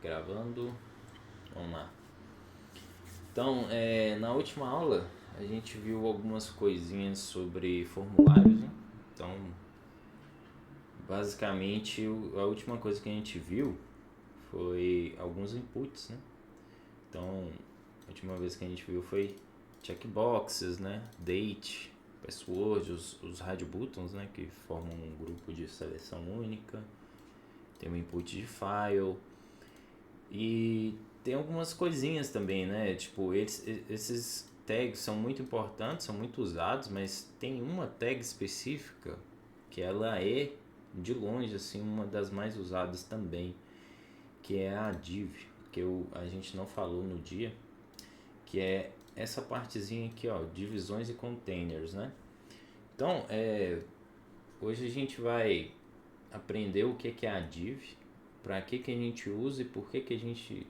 Gravando. Vamos lá. Então, na última aula a gente viu algumas coisinhas sobre formulários, né? Então, basicamente, a última coisa que a gente viu foi alguns inputs, né? Então, a última vez que a gente viu foi checkboxes, né? Date, password, os hard buttons, né? Que formam um grupo de seleção única. Tem o input de file. E tem algumas coisinhas também, né? Tipo, esses tags são muito importantes, são muito usados, mas tem uma tag específica que ela é, de longe, assim, uma das mais usadas também, que é a div, que a gente não falou no dia, que é essa partezinha aqui, ó, divisões e containers, né? Então, hoje a gente vai aprender o que é a div, para que a gente usa e por que a gente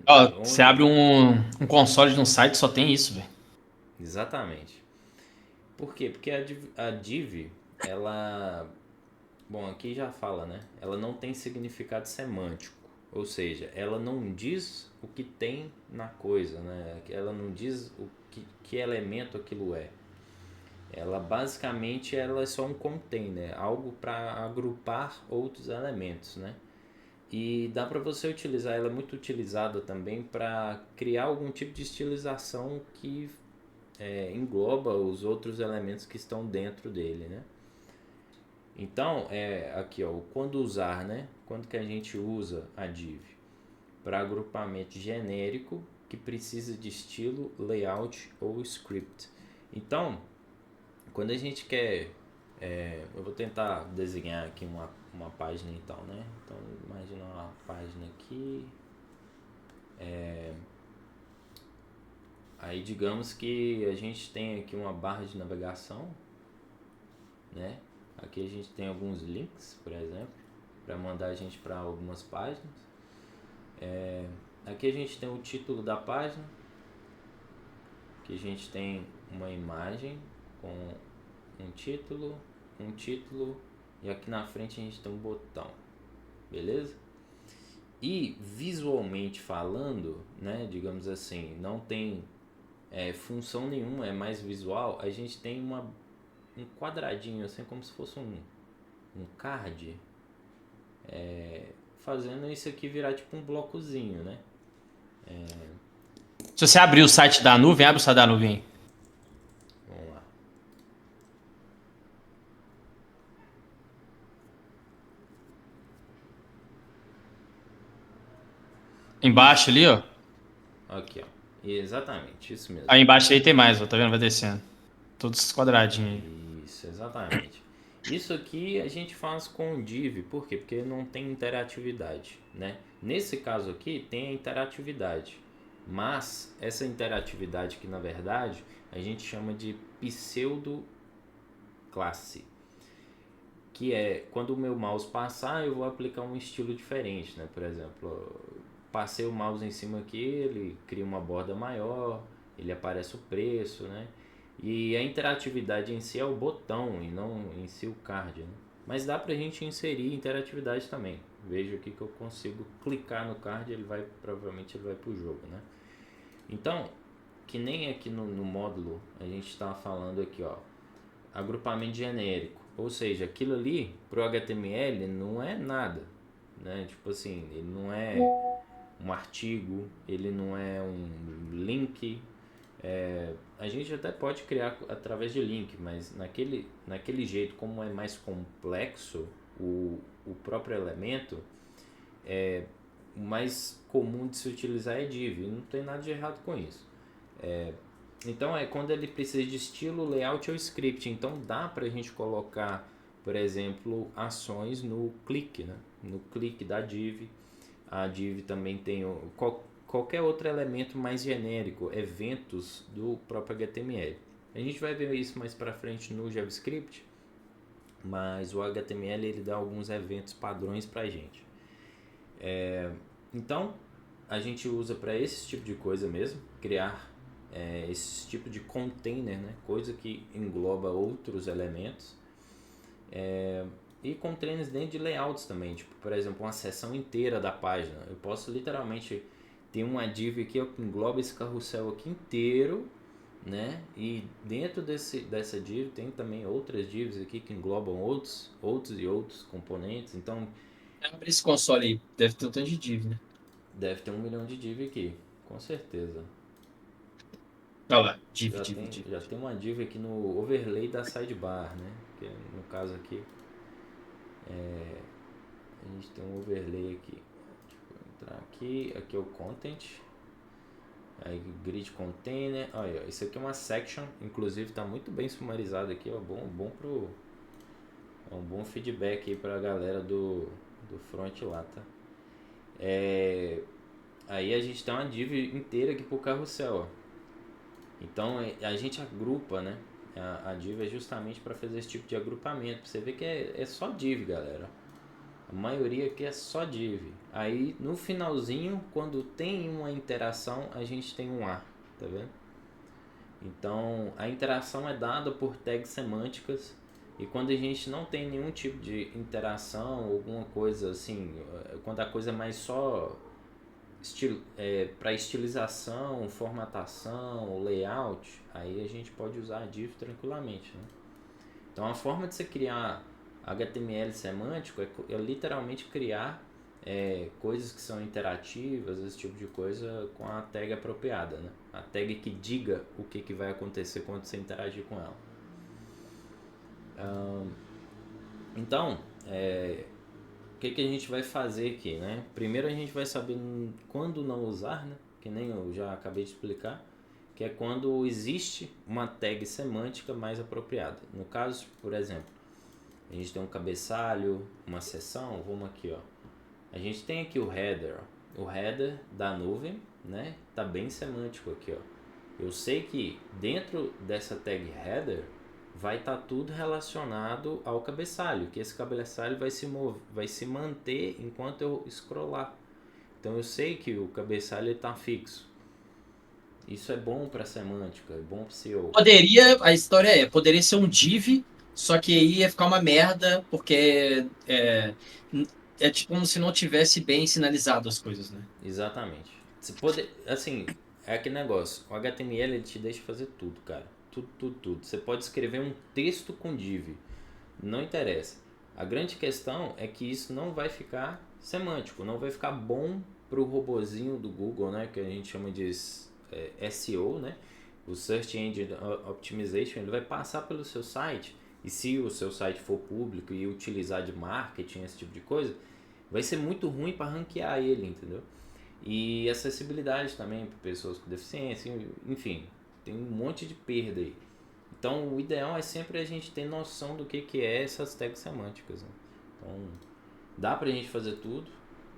Ó, você onde. abre um console de um site só tem isso, velho. Exatamente. Por quê? Porque a div, ela. Bom, aqui já fala, né? Ela não tem significado semântico. Ou seja, ela não diz o que tem na coisa, né? Ela não diz que elemento aquilo é. Ela basicamente ela é só um container, algo para agrupar outros elementos, né? E dá para você utilizar, ela é muito utilizada também para criar algum tipo de estilização que engloba os outros elementos que estão dentro dele, né? Então, aqui, ó, quando usar, né? Quando que a gente usa a div? Para agrupamento genérico que precisa de estilo, layout ou script. Então, quando a gente quer, eu vou tentar desenhar aqui uma página então, né? Então, imagina uma página aqui. Aí, digamos que a gente tem aqui uma barra de navegação, né? Aqui a gente tem alguns links, por exemplo, para mandar a gente para algumas páginas. Aqui a gente tem o título da página, que a gente tem uma imagem com um título e aqui na frente a gente tem um botão, beleza? E visualmente falando, né, digamos assim, não tem função nenhuma, é mais visual. A gente tem um quadradinho assim como se fosse um card, fazendo isso aqui virar tipo um blocozinho, né? Se você abrir o site da nuvem, abre o site da nuvem aí. Vamos lá. Embaixo Isso. ali, ó. Aqui, ó. Exatamente, isso mesmo. Aí embaixo aí tem mais, ó. Tá vendo? Vai descendo. Todos esses quadradinhos aí. Isso, exatamente. Isso aqui a gente faz com o div, por quê? Porque não tem interatividade, né? Nesse caso aqui tem a interatividade, mas essa interatividade que na verdade a gente chama de pseudo classe, que é quando o meu mouse passar eu vou aplicar um estilo diferente, né? Por exemplo, passei o mouse em cima aqui, ele cria uma borda maior, ele aparece o preço, né? E a interatividade em si é o botão e não em si o card, né? Mas dá pra gente inserir interatividade também. Veja aqui que eu consigo clicar no card, provavelmente ele vai pro jogo, né? Então, que nem aqui no módulo a gente está falando aqui, ó, agrupamento genérico. Ou seja, aquilo ali pro HTML não é nada, né? Tipo assim, ele não é um artigo, ele não é um link. A gente até pode criar através de link, mas naquele jeito, como é mais complexo o próprio elemento, o mais comum de se utilizar é div. E não tem nada de errado com isso. Então é quando ele precisa de estilo, layout ou script. Então dá para a gente colocar, por exemplo, ações no clique, né? No clique da div. A div também tem qualquer outro elemento mais genérico, eventos do próprio HTML. A gente vai ver isso mais para frente no JavaScript, mas o HTML ele dá alguns eventos padrões para a gente. Então a gente usa para esse tipo de coisa mesmo, criar esse tipo de container, né? Coisa que engloba outros elementos. E com treinos dentro de layouts também, tipo, por exemplo, uma seção inteira da página. Eu posso literalmente ter uma div aqui que engloba esse carrossel aqui inteiro, né? E dentro dessa div tem também outras divs aqui que englobam outros componentes. Então Abre esse console aí, deve ter um tanto de div, né? deve ter 1 milhão de div aqui, com certeza. Olha lá, div, Já div, tem, div, já div. tem uma div aqui no overlay da sidebar, né? Que no caso aqui a gente tem um overlay aqui. Deixa eu entrar aqui é o content. Aí grid container, olha, isso aqui é uma section, inclusive está muito bem sumarizado aqui, ó, é um bom feedback aí para a galera do front lá, tá? Aí a gente tem uma div inteira aqui pro carrossel, ó. Então a gente agrupa, né? A div é justamente para fazer esse tipo de agrupamento, pra você ver que é só div, galera. A maioria aqui é só div. Aí no finalzinho, quando tem uma interação, a gente tem um A, tá vendo? Então a interação é dada por tags semânticas, e quando a gente não tem nenhum tipo de interação, alguma coisa assim, quando a coisa é mais só para estilização, formatação, layout, aí a gente pode usar a div tranquilamente, né? Então a forma de você criar HTML semântico é literalmente criar coisas que são interativas, esse tipo de coisa, com a tag apropriada, né? A tag que diga o que vai acontecer quando você interagir com ela. Então, o que a gente vai fazer aqui, né? Primeiro a gente vai saber quando não usar, né? Que nem eu já acabei de explicar, que é quando existe uma tag semântica mais apropriada. No caso, por exemplo, a gente tem um cabeçalho, uma seção, vamos aqui, ó. A gente tem aqui o header, ó. O header da nuvem, né? Tá bem semântico aqui, ó. Eu sei que dentro dessa tag header vai estar tudo relacionado ao cabeçalho, que esse cabeçalho vai se manter enquanto eu scrollar. Então eu sei que o cabeçalho está fixo. Isso é bom para semântica, é bom para SEO. A história poderia ser um div, só que aí ia ficar uma merda, porque é tipo como se não tivesse bem sinalizado as coisas, né? Exatamente. Você pode, assim, é aquele negócio. O HTML ele te deixa fazer tudo, cara. Tudo, tudo, tudo. Você pode escrever um texto com div. Não interessa. A grande questão é que isso não vai ficar semântico, não vai ficar bom pro robozinho do Google, né? Que a gente chama de SEO, né? O Search Engine Optimization, ele vai passar pelo seu site, e se o seu site for público e utilizar de marketing, esse tipo de coisa, vai ser muito ruim para ranquear ele, entendeu? E acessibilidade também para pessoas com deficiência, enfim, tem um monte de perda aí. Então o ideal é sempre a gente ter noção do que é essas tags semânticas, né? Então dá pra gente fazer tudo,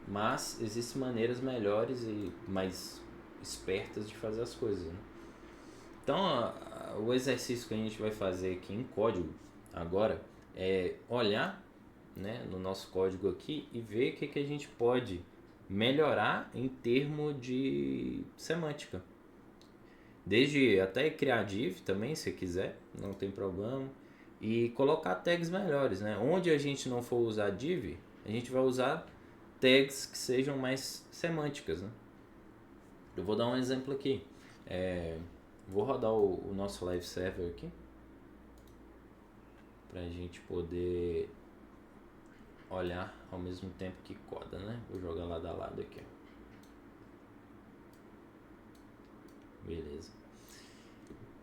mas existem maneiras melhores e mais espertas de fazer as coisas, né? Então o exercício que a gente vai fazer aqui em código agora é olhar, né, no nosso código aqui e ver o que a gente pode melhorar em termos de semântica. Desde até criar div também, se quiser, não tem problema. E colocar tags melhores, né? Onde a gente não for usar div, a gente vai usar tags que sejam mais semânticas, né? Eu vou dar um exemplo aqui. Vou rodar o nosso live server aqui para a gente poder olhar ao mesmo tempo que coda, né? Vou jogar lado a lado aqui, ó. Beleza.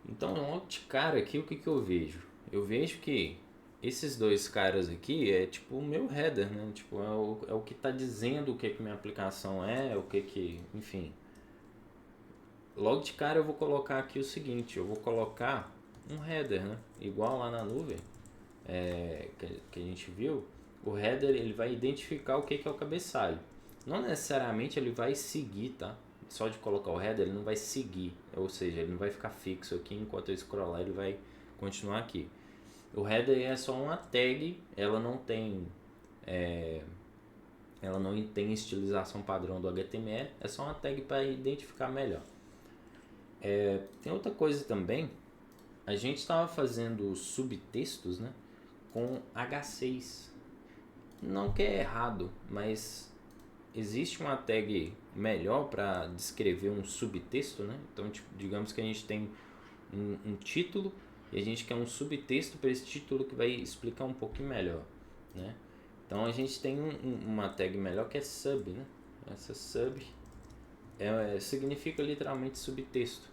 Então, logo de cara aqui, o que eu vejo? Eu vejo que esses dois caras aqui é tipo o meu header, né? Tipo, é o que está dizendo o que minha aplicação é, enfim. Logo de cara eu vou colocar aqui o seguinte, eu vou colocar um header, né? Igual lá na nuvem, que a gente viu, o header ele vai identificar o que é o cabeçalho. Não necessariamente ele vai seguir, tá? Só de colocar o header ele não vai seguir, ou seja, ele não vai ficar fixo aqui enquanto eu scrollar, ele vai continuar aqui. O header é só uma tag, ela não tem estilização padrão do HTML, é só uma tag para identificar melhor. Tem outra coisa também, a gente estava fazendo subtextos, né, com H6. não que é errado, mas existe uma tag melhor para descrever um subtexto, né? Então, tipo, digamos que a gente tem um título e a gente quer um subtexto para esse título que vai explicar um pouquinho melhor, né? Então a gente tem uma tag melhor que é sub, né? Essa sub significa literalmente subtexto.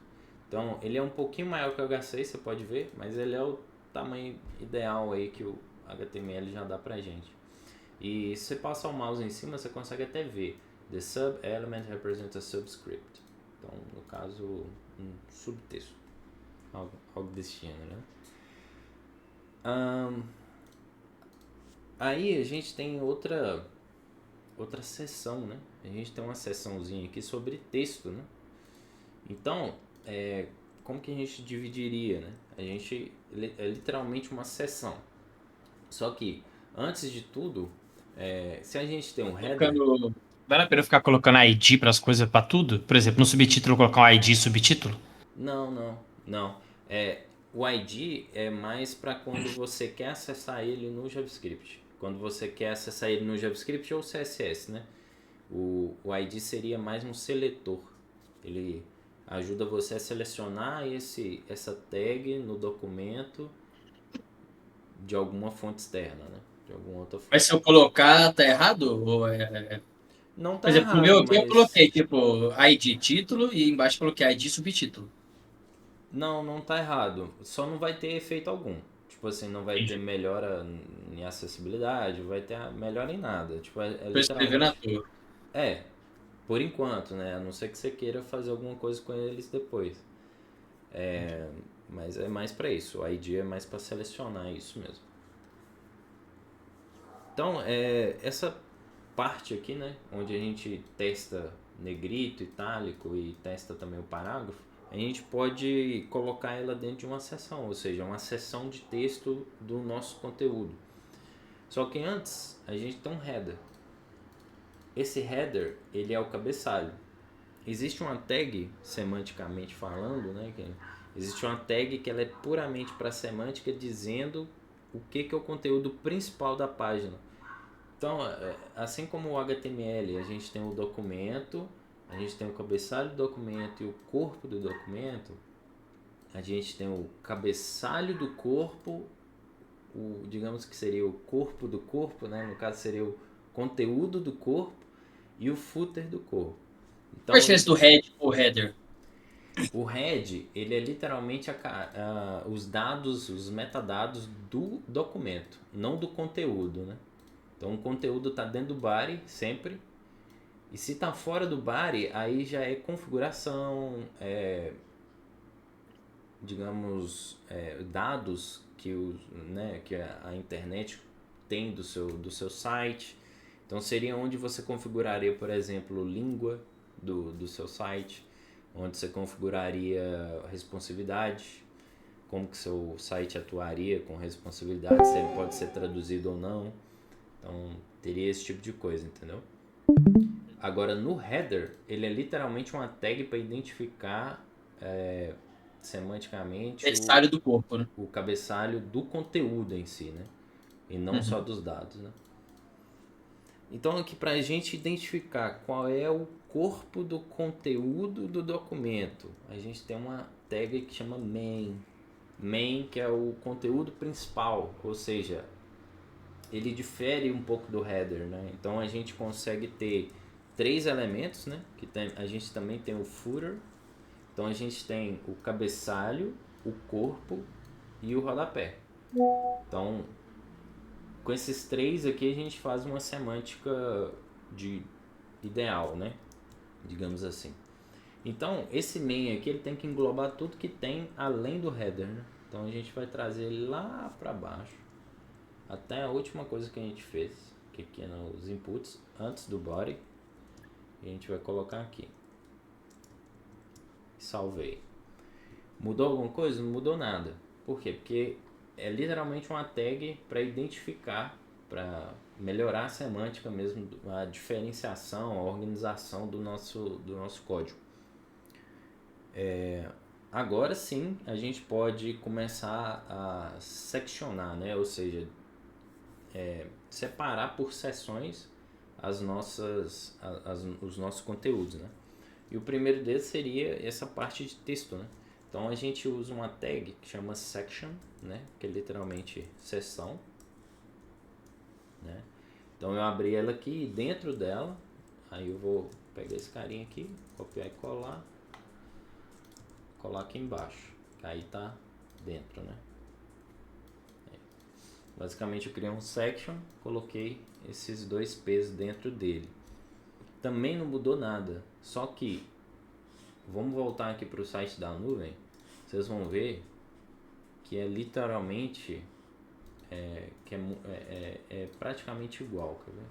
Então ele é um pouquinho maior que o H6, você pode ver, mas ele é o tamanho ideal aí que o HTML já dá pra gente. E se você passar o mouse em cima, você consegue até ver. The sub element represents a subscript. Então, no caso, um subtexto. Algo desse gênero, né? Aí a gente tem outra seção, né? A gente tem uma seçãozinha aqui sobre texto, né? Então, como que a gente dividiria, né? A gente é literalmente uma seção. Só que, antes de tudo, se a gente tem um header... Vale a pena ficar colocando ID para as coisas, para tudo? Por exemplo, no subtítulo colocar um ID subtítulo? Não. O ID é mais para quando você quer acessar ele no JavaScript. Quando você quer acessar ele no JavaScript ou CSS, né? O ID seria mais um seletor. Ele ajuda você a selecionar essa tag no documento de alguma fonte externa, né? De alguma outra fonte. Mas se eu colocar, tá errado? Não Por tá exemplo, no meu errado, aqui eu mas... coloquei, tipo, ID título e embaixo coloquei ID subtítulo. Não tá errado. Só não vai ter efeito algum. Tipo assim, não vai ter Entendi. melhora em acessibilidade, vai ter melhora em nada. Tipo, Tô escrevendo à literalmente... toa. É, por enquanto, né? A não ser que você queira fazer alguma coisa com eles depois. Mas é mais pra isso. O ID é mais pra selecionar isso mesmo. Então, essa parte aqui, né? Onde a gente testa negrito, itálico e testa também o parágrafo, a gente pode colocar ela dentro de uma seção, ou seja, uma seção de texto do nosso conteúdo. Só que antes, a gente tem um header. Esse header, ele é o cabeçalho. Existe uma tag, semanticamente falando, né? Existe uma tag que ela é puramente para semântica, dizendo o que é o conteúdo principal da página. Então, assim como o HTML, a gente tem o documento, a gente tem o cabeçalho do documento e o corpo do documento, a gente tem o cabeçalho do corpo, digamos que seria o corpo do corpo, né? No caso seria o conteúdo do corpo e o footer do corpo. Qual a Então, diferença do head pro header? o head, ele é literalmente os dados, os metadados do documento, não do conteúdo, né? Então o conteúdo está dentro do body sempre, e se está fora do body, aí já é configuração, digamos, dados que a internet tem do seu site. Então seria onde você configuraria, por exemplo, língua do seu site, onde você configuraria responsividade, como que seu site atuaria com responsividade, se ele pode ser traduzido ou não. Então teria esse tipo de coisa, entendeu? Agora no header, ele é literalmente uma tag para identificar semanticamente Cabeçalho do corpo, né? o cabeçalho do conteúdo em si, né? E não só Uhum. dos dados, né? Então aqui para a gente identificar qual é o corpo do conteúdo do documento, a gente tem uma tag que chama main. Main, que é o conteúdo principal, ou seja, ele difere um pouco do header, né? Então a gente consegue ter 3 elementos, né? A gente também tem o footer, então a gente tem o cabeçalho, o corpo e o rodapé. Então, com esses 3 aqui a gente faz uma semântica de ideal, né? Digamos assim. Então, esse main aqui ele tem que englobar tudo que tem além do header, né? Então a gente vai trazer ele lá para baixo, até a última coisa que a gente fez, que aqui é nos inputs, antes do body, e a gente vai colocar aqui. Salvei. Mudou alguma coisa? Não mudou nada. Por quê? Porque é literalmente uma tag para identificar, para melhorar a semântica mesmo, a diferenciação, a organização do nosso código. Agora sim a gente pode começar a seccionar, né? Ou seja, separar por seções os nossos conteúdos, né? E o primeiro deles seria essa parte de texto, né? Então a gente usa uma tag que chama section, né? Que é literalmente seção, né? Então eu abri ela aqui e dentro dela, aí eu vou pegar esse carinha aqui, copiar e colar aqui embaixo, que aí tá dentro, né? Basicamente eu criei um section, coloquei esses dois P's dentro dele. Também não mudou nada, só que vamos voltar aqui para o site da nuvem, vocês vão ver que é literalmente é praticamente igual, quer ver?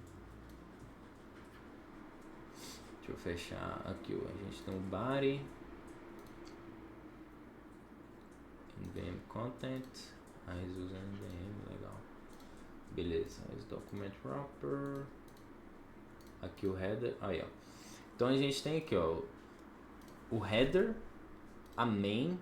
Deixa eu fechar aqui, a gente tem o body, NVM content, aí usa NVM, legal. Beleza, esse document wrapper, aqui o header, aí ó. Então a gente tem aqui ó, o header, a main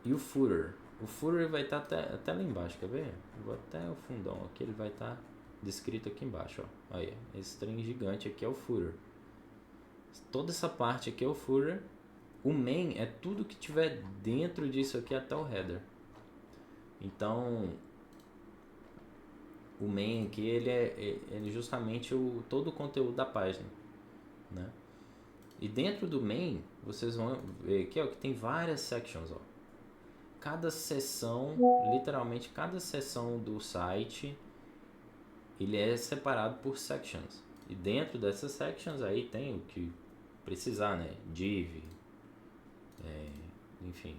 e o footer. O footer vai estar até lá embaixo, quer ver? Eu vou até o fundão aqui, ele vai estar descrito aqui embaixo, ó. Aí, esse trem gigante aqui é o footer. Toda essa parte aqui é o footer. O main é tudo que tiver dentro disso aqui até o header. Então, o main aqui ele é justamente todo o conteúdo da página, né? E dentro do main vocês vão ver aqui ó, que tem várias sections, ó. Cada seção, literalmente cada seção do site, ele é separado por sections. E dentro dessas sections aí tem o que precisar, né? Div, enfim,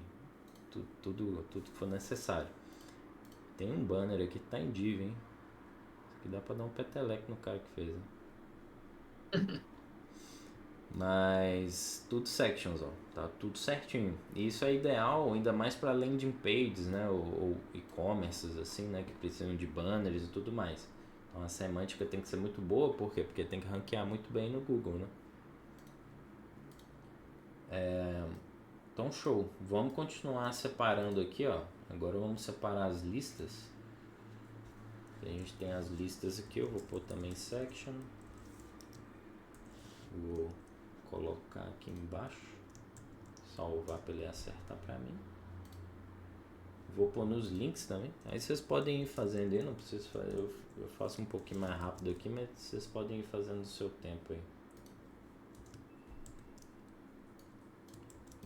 tudo que for necessário. Tem um banner aqui que tá em div, hein? Isso aqui dá pra dar um peteleco no cara que fez, né? Mas tudo sections, ó, tá tudo certinho. E isso é ideal, ainda mais para landing pages, né, ou e-commerces assim, né, que precisam de banners e tudo mais. Então a semântica tem que ser muito boa, por quê? Porque tem que ranquear muito bem no Google, né? Então show. Vamos continuar separando aqui, ó. Agora vamos separar as listas. A gente tem as listas aqui, eu vou pôr também section. Vou colocar aqui embaixo, salvar para ele acertar para mim. Vou pôr nos links também. Aí vocês podem ir fazendo aí, não preciso fazer, eu faço um pouquinho mais rápido aqui, mas vocês podem ir fazendo o seu tempo aí.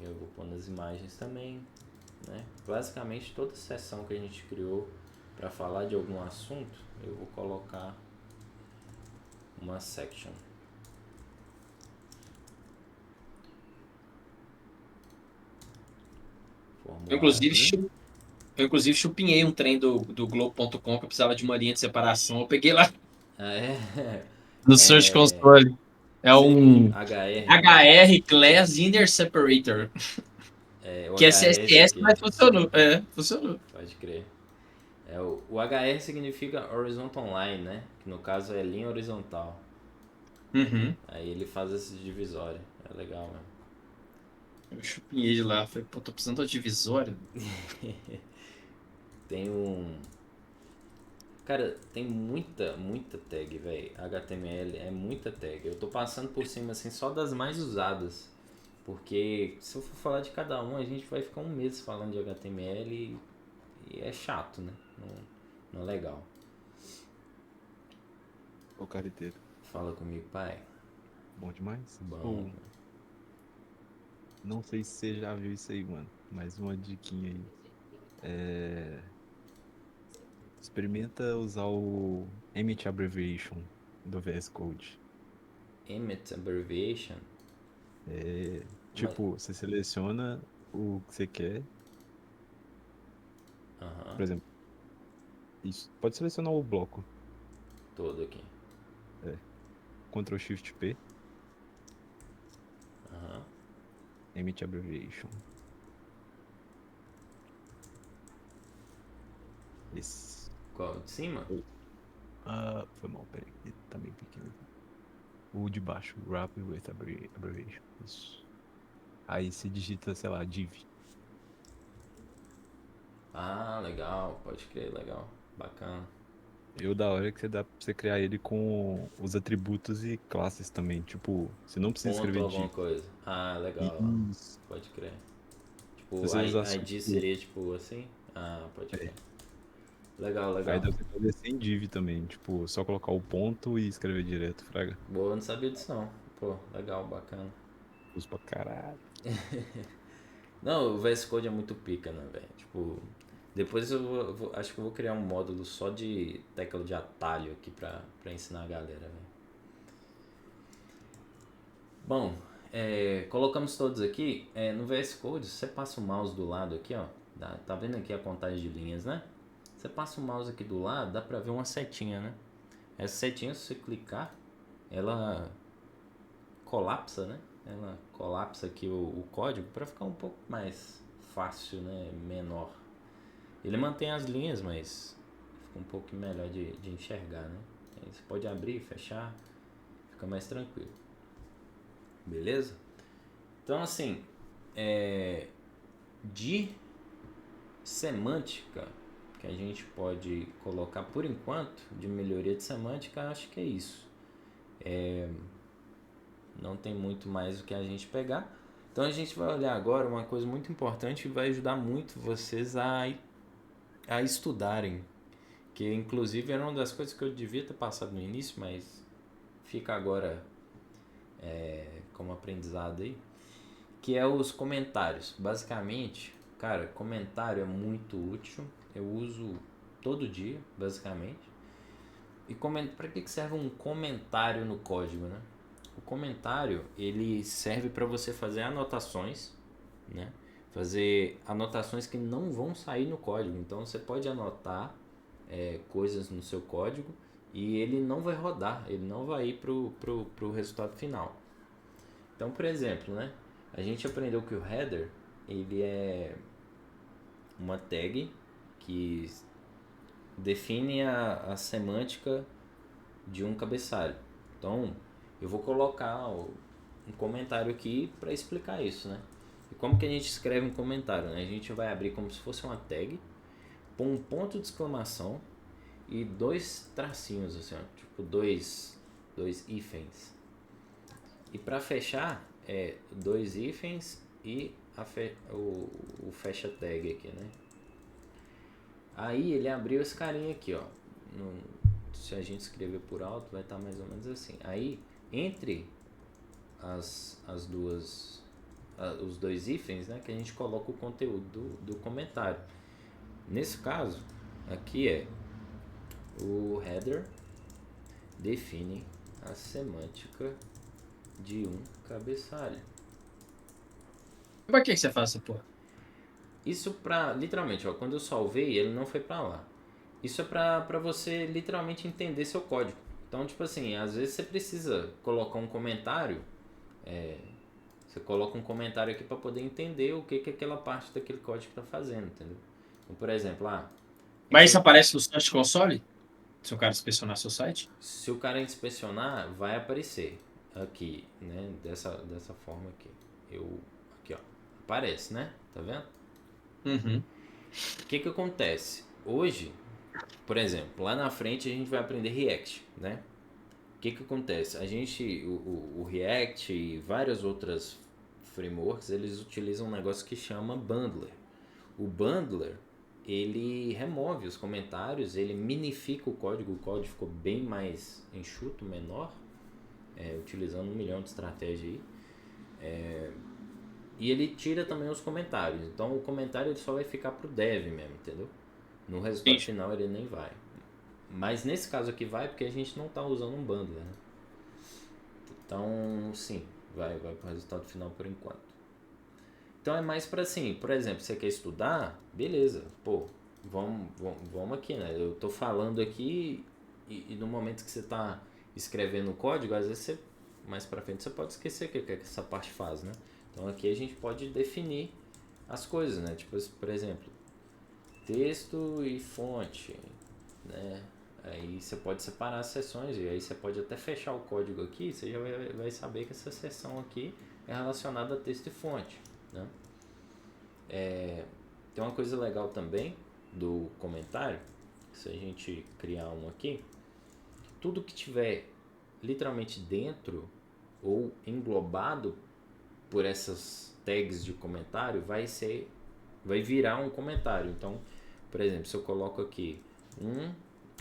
Eu vou pôr nas imagens também, né? Basicamente toda seção que a gente criou para falar de algum assunto, eu vou colocar uma section. Eu, inclusive, chupinhei um trem do Globo.com que eu precisava de uma linha de separação. Eu peguei lá Ah, é? no Search Console. É um HR, né? HR Class Inner Separator. O Que é HR CSS, aqui. mas funcionou. Funcionou. Pode crer. O HR significa Horizontal Line, né? Que no caso é linha horizontal. Uhum. Aí ele faz esse divisório. É legal, né? Eu chupinhei de lá. Falei, pô, tô precisando de uma divisória. Tem um... Cara, tem muita tag, velho. HTML é muita tag. Eu tô passando por cima, assim, só das mais usadas. Porque se eu for falar de cada um, a gente vai ficar um mês falando de HTML e é chato, né? Não é legal. Ô, cariteiro. Fala comigo, pai. Bom demais? Bom. Não sei se você já viu isso aí, mano. Mas uma diquinha aí. Experimenta usar o Emmet Abbreviation do VS Code. Emmet Abbreviation? Tipo, você seleciona o que você quer. Por exemplo, isso. Pode selecionar o bloco. Todo aqui. Ctrl Shift P. Emmet Abbreviation. Esse. Qual? De cima? Foi mal, peraí. Ele tá bem pequeno. O de baixo, Wrap with Abbreviation. Isso. Aí você digita, sei lá, div. Ah, legal. Pode crer, legal. Bacana. E o da hora é que dá pra você criar ele com os atributos e classes também. Tipo, você não precisa Ponto escrever alguma de. coisa. Ah, legal. Isso. Pode crer. Se Tipo, você usar a só, ID tipo. seria tipo assim? Ah, pode É. crer. Legal, Aí legal. dá pra fazer sem div também. Tipo, só colocar o ponto e escrever direto, fraga. Boa, eu não sabia disso não. Pô, legal, bacana. Uso pra caralho. Não, o VS Code é muito pica, né, velho? Tipo, depois acho que eu vou criar um módulo só de tecla de atalho aqui pra ensinar a galera, velho. Bom, colocamos todos aqui. No VS Code, você passa o mouse do lado aqui, ó. Tá vendo aqui a contagem de linhas, né? Você passa o mouse aqui do lado, dá pra ver uma setinha, né? Essa setinha, se você clicar, ela colapsa, né? Ela colapsa aqui o código para ficar um pouco mais fácil, né? Menor. Ele mantém as linhas, mas fica um pouco melhor de enxergar, né? Aí você pode abrir, fechar, fica mais tranquilo. Beleza? Então, assim, de semântica que a gente pode colocar por enquanto, de melhoria de semântica, acho que é isso. Não tem muito mais o que a gente pegar. Então a gente vai olhar agora uma coisa muito importante que vai ajudar muito vocês a estudarem. Que inclusive era uma das coisas que eu devia ter passado no início, mas fica agora como aprendizado aí. Que é os comentários. Basicamente, cara, comentário é muito útil. Eu uso todo dia, basicamente. E para que serve um comentário no código, né? O comentário, ele serve para você fazer anotações, né? Fazer anotações que não vão sair no código. Então você pode anotar coisas no seu código e ele não vai rodar, ele não vai ir pro resultado final. Então, por exemplo, né? A gente aprendeu que o header, ele é uma tag que define a semântica de um cabeçalho. Então, eu vou colocar um comentário aqui para explicar isso, né? E como que a gente escreve um comentário, né? A gente vai abrir como se fosse uma tag, pôr um ponto de exclamação e dois tracinhos, assim, ó, tipo dois hífens. E para fechar, dois hífens e o fecha tag aqui, né? Aí ele abriu esse carinha aqui, ó. Se a gente escrever por alto, vai estar mais ou menos assim. Aí, entre as duas, os dois hífens, né, que a gente coloca o conteúdo do comentário. Nesse caso, aqui o header define a semântica de um cabeçalho. Pra que você faz essa porra? Isso pra, literalmente, ó, quando eu salvei, ele não foi pra lá. Isso é pra você literalmente entender seu código. Então, tipo assim, às vezes você precisa colocar um comentário. Você coloca um comentário aqui para poder entender o que aquela parte daquele código está fazendo, entendeu? Então, por exemplo, Mas isso aparece no Search Console? Se o cara inspecionar seu site? se o cara inspecionar, vai aparecer aqui, né? Dessa forma aqui. Aqui, ó. Aparece, né? Tá vendo? Uhum. O que acontece? Hoje, por exemplo, lá na frente a gente vai aprender React, né? O que acontece? O React e várias outras frameworks, eles utilizam um negócio que chama bundler. O bundler, ele remove os comentários, ele minifica o código ficou bem mais enxuto, menor, utilizando 1 milhão de estratégias aí. E ele tira também os comentários. Então o comentário ele só vai ficar pro dev mesmo, entendeu? No resultado Sim. final ele nem vai. Mas nesse caso aqui vai porque a gente não está usando um bundler, né? Então, sim, vai para o resultado final por enquanto. Então é mais para assim, por exemplo, você quer estudar, beleza, pô, vamos aqui, né? Eu tô falando aqui e no momento que você tá escrevendo o código, às vezes mais para frente você pode esquecer o que essa parte faz, né? Então aqui a gente pode definir as coisas, né? Tipo, por exemplo, texto e fonte, né? Aí você pode separar as seções e aí você pode até fechar o código aqui, você já vai saber que essa seção aqui é relacionada a texto e fonte, né? Tem uma coisa legal também do comentário, se a gente criar um aqui, tudo que tiver literalmente dentro ou englobado por essas tags de comentário vai virar um comentário. Então, por exemplo, se eu coloco aqui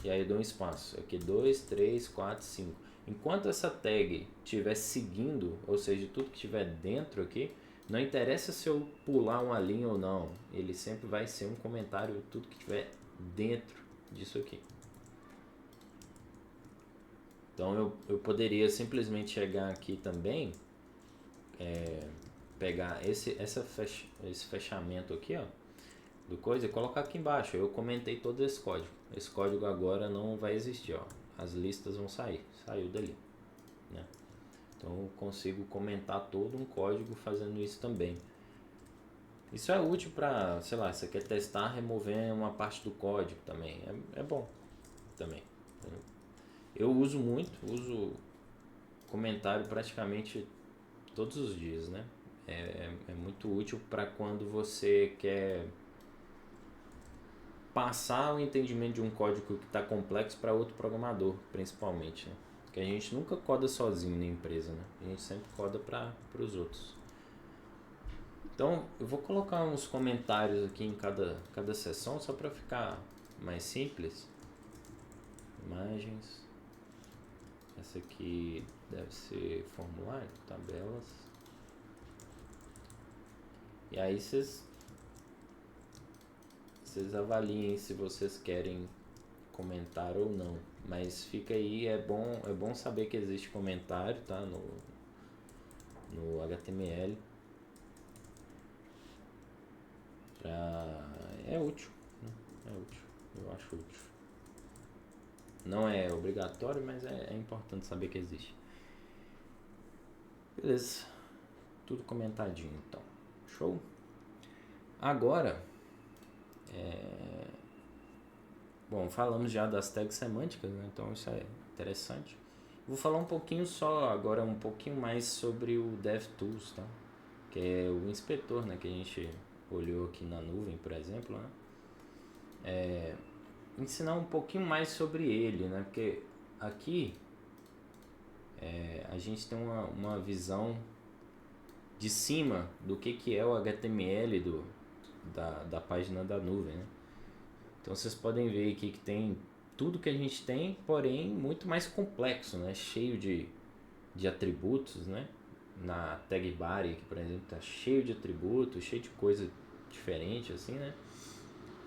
e aí eu dou um espaço, aqui 2, 3, 4, 5. Enquanto essa tag estiver seguindo, ou seja, tudo que estiver dentro aqui, não interessa se eu pular uma linha ou não, ele sempre vai ser um comentário, tudo que estiver dentro disso aqui. Então eu poderia simplesmente chegar aqui também, pegar esse fechamento aqui, ó, do coisa e colocar aqui embaixo. Eu comentei todo esse código. Esse código agora não vai existir, ó. As listas vão sair. Saiu dali, né? Então eu consigo comentar todo um código fazendo isso também. Isso é útil para, sei lá, você quer testar, remover uma parte do código também. É bom também. Eu uso comentário praticamente todos os dias, né? É muito útil para quando você quer passar o entendimento de um código que está complexo para outro programador, principalmente, né? Porque a gente nunca coda sozinho na empresa, né? A gente sempre coda para os outros. Então, eu vou colocar uns comentários aqui em cada sessão, só para ficar mais simples. Imagens. Essa aqui deve ser formulário, tabelas. E aí vocês avaliem se vocês querem comentar ou não. Mas fica aí, é bom saber que existe comentário, tá? No HTML. É útil, né? É útil, eu acho útil. Não é obrigatório, mas é importante saber que existe. Beleza, tudo comentadinho então. Show? Agora, bom, falamos já das tags semânticas, né? Então isso é interessante. Vou falar um pouquinho só agora, um pouquinho mais sobre o DevTools, tá? Que é o inspetor, né? Que a gente olhou aqui na nuvem, por exemplo, né? Ensinar um pouquinho mais sobre ele, né? Porque aqui a gente tem uma visão de cima do que é o HTML da página da nuvem, né? Então vocês podem ver aqui que tem tudo que a gente tem, porém muito mais complexo, né? Cheio de atributos, né? Na tag body aqui, por exemplo, tá cheio de atributos, cheio de coisa diferente assim, né?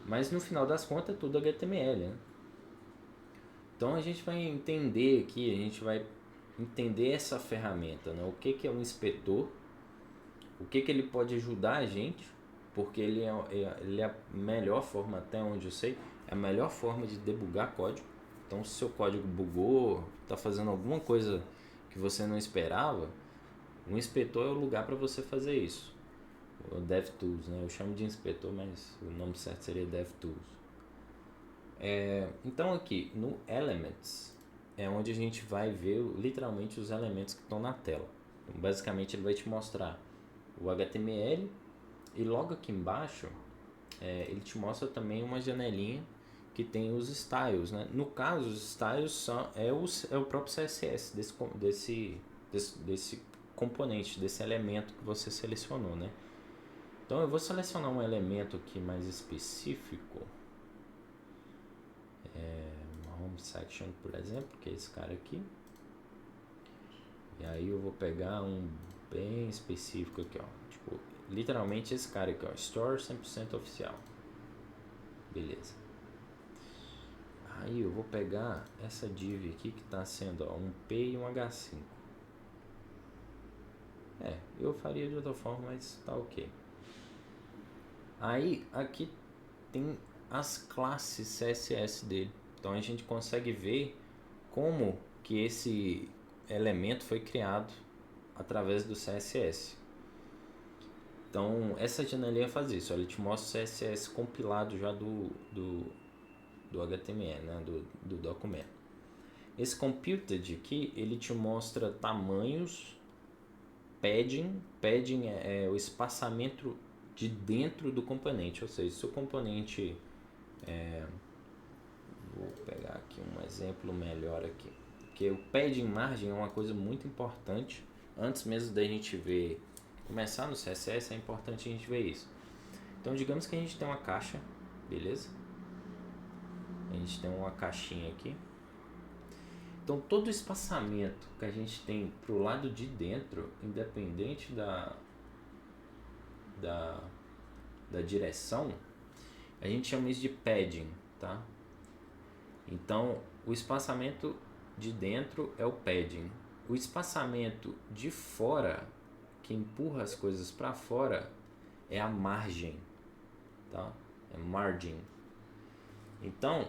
Mas no final das contas é tudo HTML, né? Então a gente vai entender aqui, a gente vai entender essa ferramenta, né? O que é um inspetor, o que ele pode ajudar a gente, porque ele é a melhor forma, até onde eu sei, é a melhor forma de debugar código. Então se seu código bugou, está fazendo alguma coisa que você não esperava, o inspetor é o lugar para você fazer isso. O DevTools, né? Eu chamo de inspetor, mas o nome certo seria DevTools. Então aqui no Elements é onde a gente vai ver literalmente os elementos que estão na tela. Então, basicamente ele vai te mostrar o HTML e logo aqui embaixo ele te mostra também uma janelinha que tem os styles, né? No caso, os styles é o próprio CSS desse componente, desse elemento que você selecionou, né? Então eu vou selecionar um elemento aqui mais específico, Home Section, por exemplo, que é esse cara aqui. E aí eu vou pegar um bem específico aqui, ó. Tipo, literalmente esse cara aqui, ó. Store 100% oficial. Beleza. Aí eu vou pegar essa div aqui que está sendo, ó, um P e um H5. Eu faria de outra forma, mas tá ok. Aí aqui tem as classes CSS dele. Então a gente consegue ver como que esse elemento foi criado através do CSS. Então essa janelinha faz isso, ele te mostra o CSS compilado já do HTML, né? do documento. Esse computed aqui, ele te mostra tamanhos, padding é o espaçamento de dentro do componente, ou seja, se o componente Vou pegar aqui um exemplo melhor aqui. Porque o padding margem é uma coisa muito importante. Antes mesmo da gente ver começar no CSS, é importante a gente ver isso. Então, digamos que a gente tem uma caixa, beleza? A gente tem uma caixinha aqui. Então, todo o espaçamento que a gente tem pro lado de dentro, independente da direção, a gente chama isso de padding, tá? Então, o espaçamento de dentro é o padding. O espaçamento de fora, que empurra as coisas para fora, é a margem, tá? É margin. Então,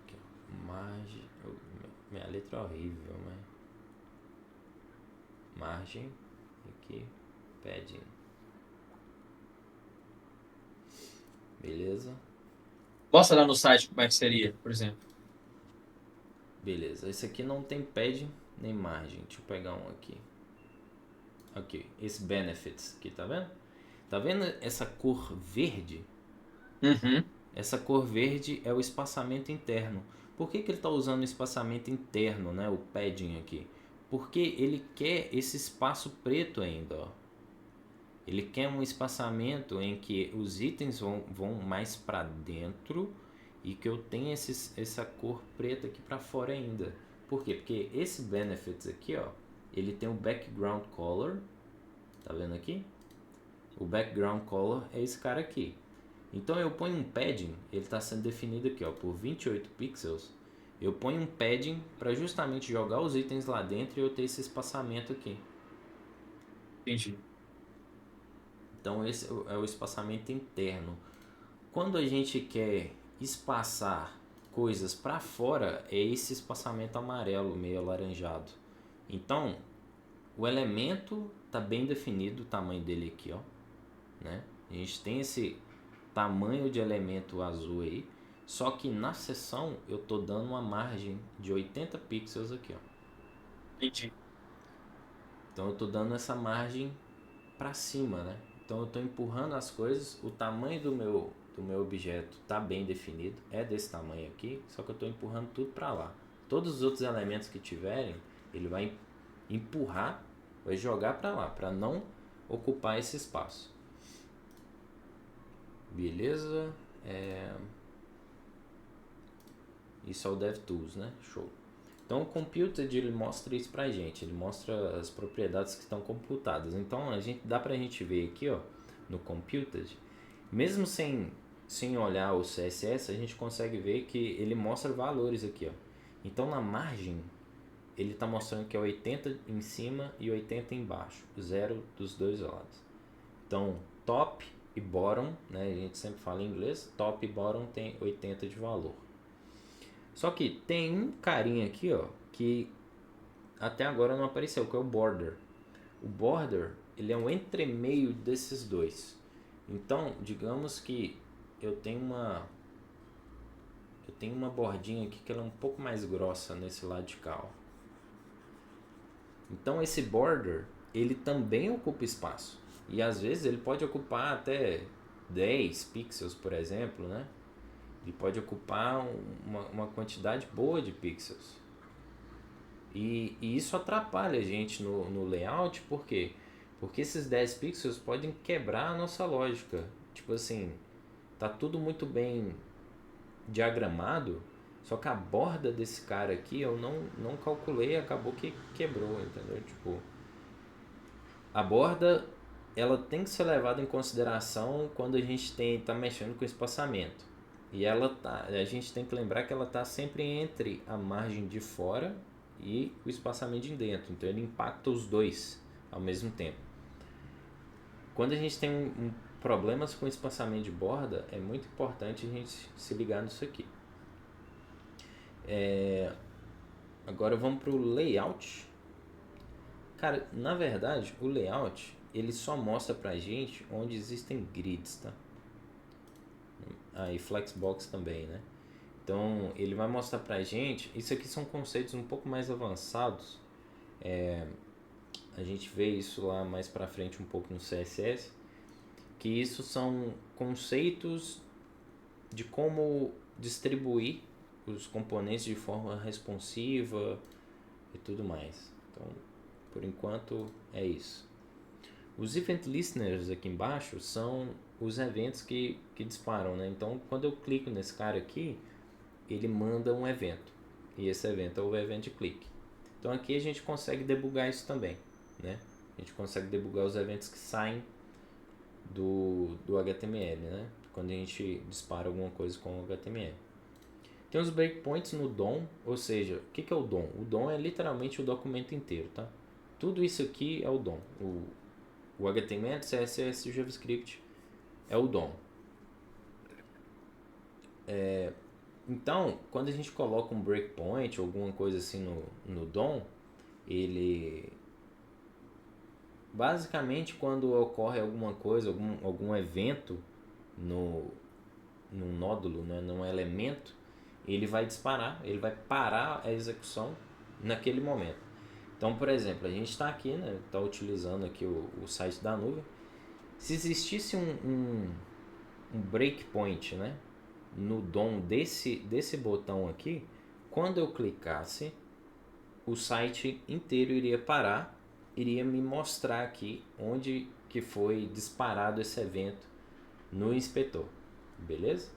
aqui, ó, margem, minha letra é horrível, mas margem aqui, padding. Beleza? Mostra lá no site como é que seria, por exemplo. Beleza. Esse aqui não tem padding nem margem. Deixa eu pegar um aqui. Aqui, esse benefits aqui, tá vendo? Tá vendo essa cor verde? Uhum. Essa cor verde é o espaçamento interno. Por que ele está usando o espaçamento interno, né? O padding aqui? Porque ele quer esse espaço preto ainda, ó. Ele quer um espaçamento em que os itens vão mais para dentro e que eu tenha essa cor preta aqui para fora ainda. Por quê? Porque esse benefits aqui, ó, ele tem o background color, tá vendo aqui? O background color é esse cara aqui. Então eu ponho um padding, ele está sendo definido aqui, ó, por 28 pixels. Eu ponho um padding para justamente jogar os itens lá dentro e eu ter esse espaçamento aqui. Entendi. Então esse é o espaçamento interno. Quando a gente quer espaçar coisas para fora, é esse espaçamento amarelo, meio alaranjado. Então, o elemento está bem definido, o tamanho dele aqui, ó, né? A gente tem esse tamanho de elemento azul aí, só que na seção eu tô dando uma margem de 80 pixels aqui, ó. Entendi. Então eu tô dando essa margem para cima, né? Então eu tô empurrando as coisas, o tamanho do meu objeto tá bem definido, é desse tamanho aqui, só que eu tô empurrando tudo para lá. Todos os outros elementos que tiverem, ele vai empurrar, vai jogar para lá, para não ocupar esse espaço. Beleza? Isso é o DevTools, né? Show. Então o Computed ele mostra isso pra gente, ele mostra as propriedades que estão computadas. Então dá pra gente ver aqui, ó, no Computed, mesmo sem olhar o CSS, a gente consegue ver que ele mostra valores aqui, ó. Então na margem ele está mostrando que é 80 em cima e 80 embaixo, zero dos dois lados. Então top e bottom, né, a gente sempre fala em inglês, top e bottom tem 80 de valor. Só que tem um carinha aqui, ó, que até agora não apareceu, que é o border. O border, ele é um entremeio desses dois. Então, digamos que eu tenho uma bordinha aqui que ela é um pouco mais grossa nesse lado de cá, ó. Então esse border, ele também ocupa espaço. E às vezes ele pode ocupar até 10 pixels, por exemplo, né? Ele pode ocupar uma quantidade boa de pixels. E isso atrapalha a gente no layout, por quê? Porque esses 10 pixels podem quebrar a nossa lógica. Tipo assim, tá tudo muito bem diagramado, só que a borda desse cara aqui eu não calculei, acabou que quebrou, entendeu? Tipo, a borda ela tem que ser levada em consideração quando a gente tá mexendo com espaçamento. E a gente tem que lembrar que ela está sempre entre a margem de fora e o espaçamento de dentro. Então ele impacta os dois ao mesmo tempo. Quando a gente tem problemas com espaçamento de borda, é muito importante a gente se ligar nisso aqui. Agora vamos para o layout. Cara, na verdade, o layout ele só mostra pra gente onde existem grids, tá? E Flexbox também, né? Então ele vai mostrar pra gente. Isso aqui são conceitos um pouco mais avançados. A gente vê isso lá mais pra frente um pouco no CSS. Que isso são conceitos de como distribuir os componentes de forma responsiva e tudo mais. Então, por enquanto, é isso. Os event listeners aqui embaixo são os eventos que disparam, né? Então, quando eu clico nesse cara aqui, ele manda um evento. E esse evento é o event click. Então, aqui a gente consegue debugar isso também, né? A gente consegue debugar os eventos que saem do HTML, né? Quando a gente dispara alguma coisa com o HTML. Tem os breakpoints no DOM, ou seja, o que é o DOM? O DOM é literalmente o documento inteiro, tá? Tudo isso aqui é o DOM. O HTML, CSS e o JavaScript é o DOM. Então, quando a gente coloca um breakpoint ou alguma coisa assim no DOM, ele... Basicamente, quando ocorre alguma coisa, algum evento num nódulo, né, num elemento, ele vai disparar, ele vai parar a execução naquele momento. Então, por exemplo, a gente está aqui, né, está utilizando aqui o site da nuvem. Se existisse um breakpoint, né, no DOM desse botão aqui, quando eu clicasse, o site inteiro iria parar, iria me mostrar aqui onde que foi disparado esse evento no inspetor, beleza?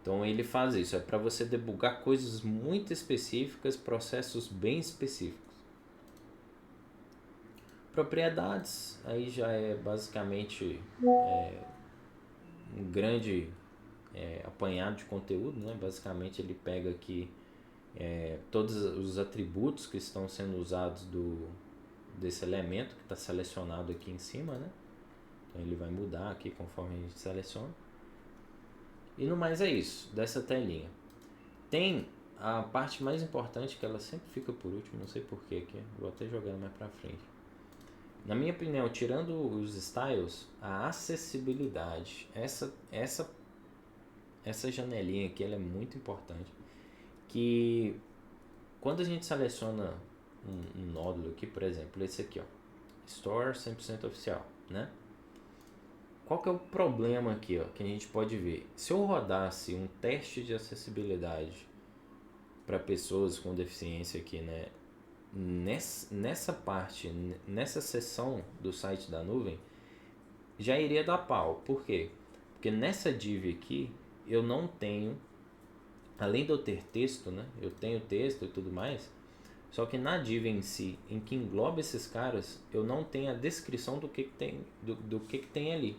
Então ele faz isso, é para você debugar coisas muito específicas, processos bem específicos. Propriedades, aí já é basicamente um grande apanhado de conteúdo, né? Basicamente ele pega aqui todos os atributos que estão sendo usados desse elemento que está selecionado aqui em cima, né? Então ele vai mudar aqui conforme a gente seleciona. E no mais é isso, dessa telinha. Tem a parte mais importante, que ela sempre fica por último, não sei porquê aqui, vou até jogar mais pra frente. Na minha opinião, tirando os styles, a acessibilidade, essa janelinha aqui, ela é muito importante. Que quando a gente seleciona um nódulo aqui, por exemplo, esse aqui, ó, Store 100% oficial, né? Qual que é o problema aqui, ó, que a gente pode ver? Se eu rodasse um teste de acessibilidade para pessoas com deficiência aqui, né, nessa parte, nessa seção do site da nuvem, já iria dar pau. Por quê? Porque nessa div aqui eu não tenho, além de eu ter texto, né, eu tenho texto e tudo mais, só que na div em si, em que engloba esses caras, eu não tenho a descrição do que tem, do que tem ali.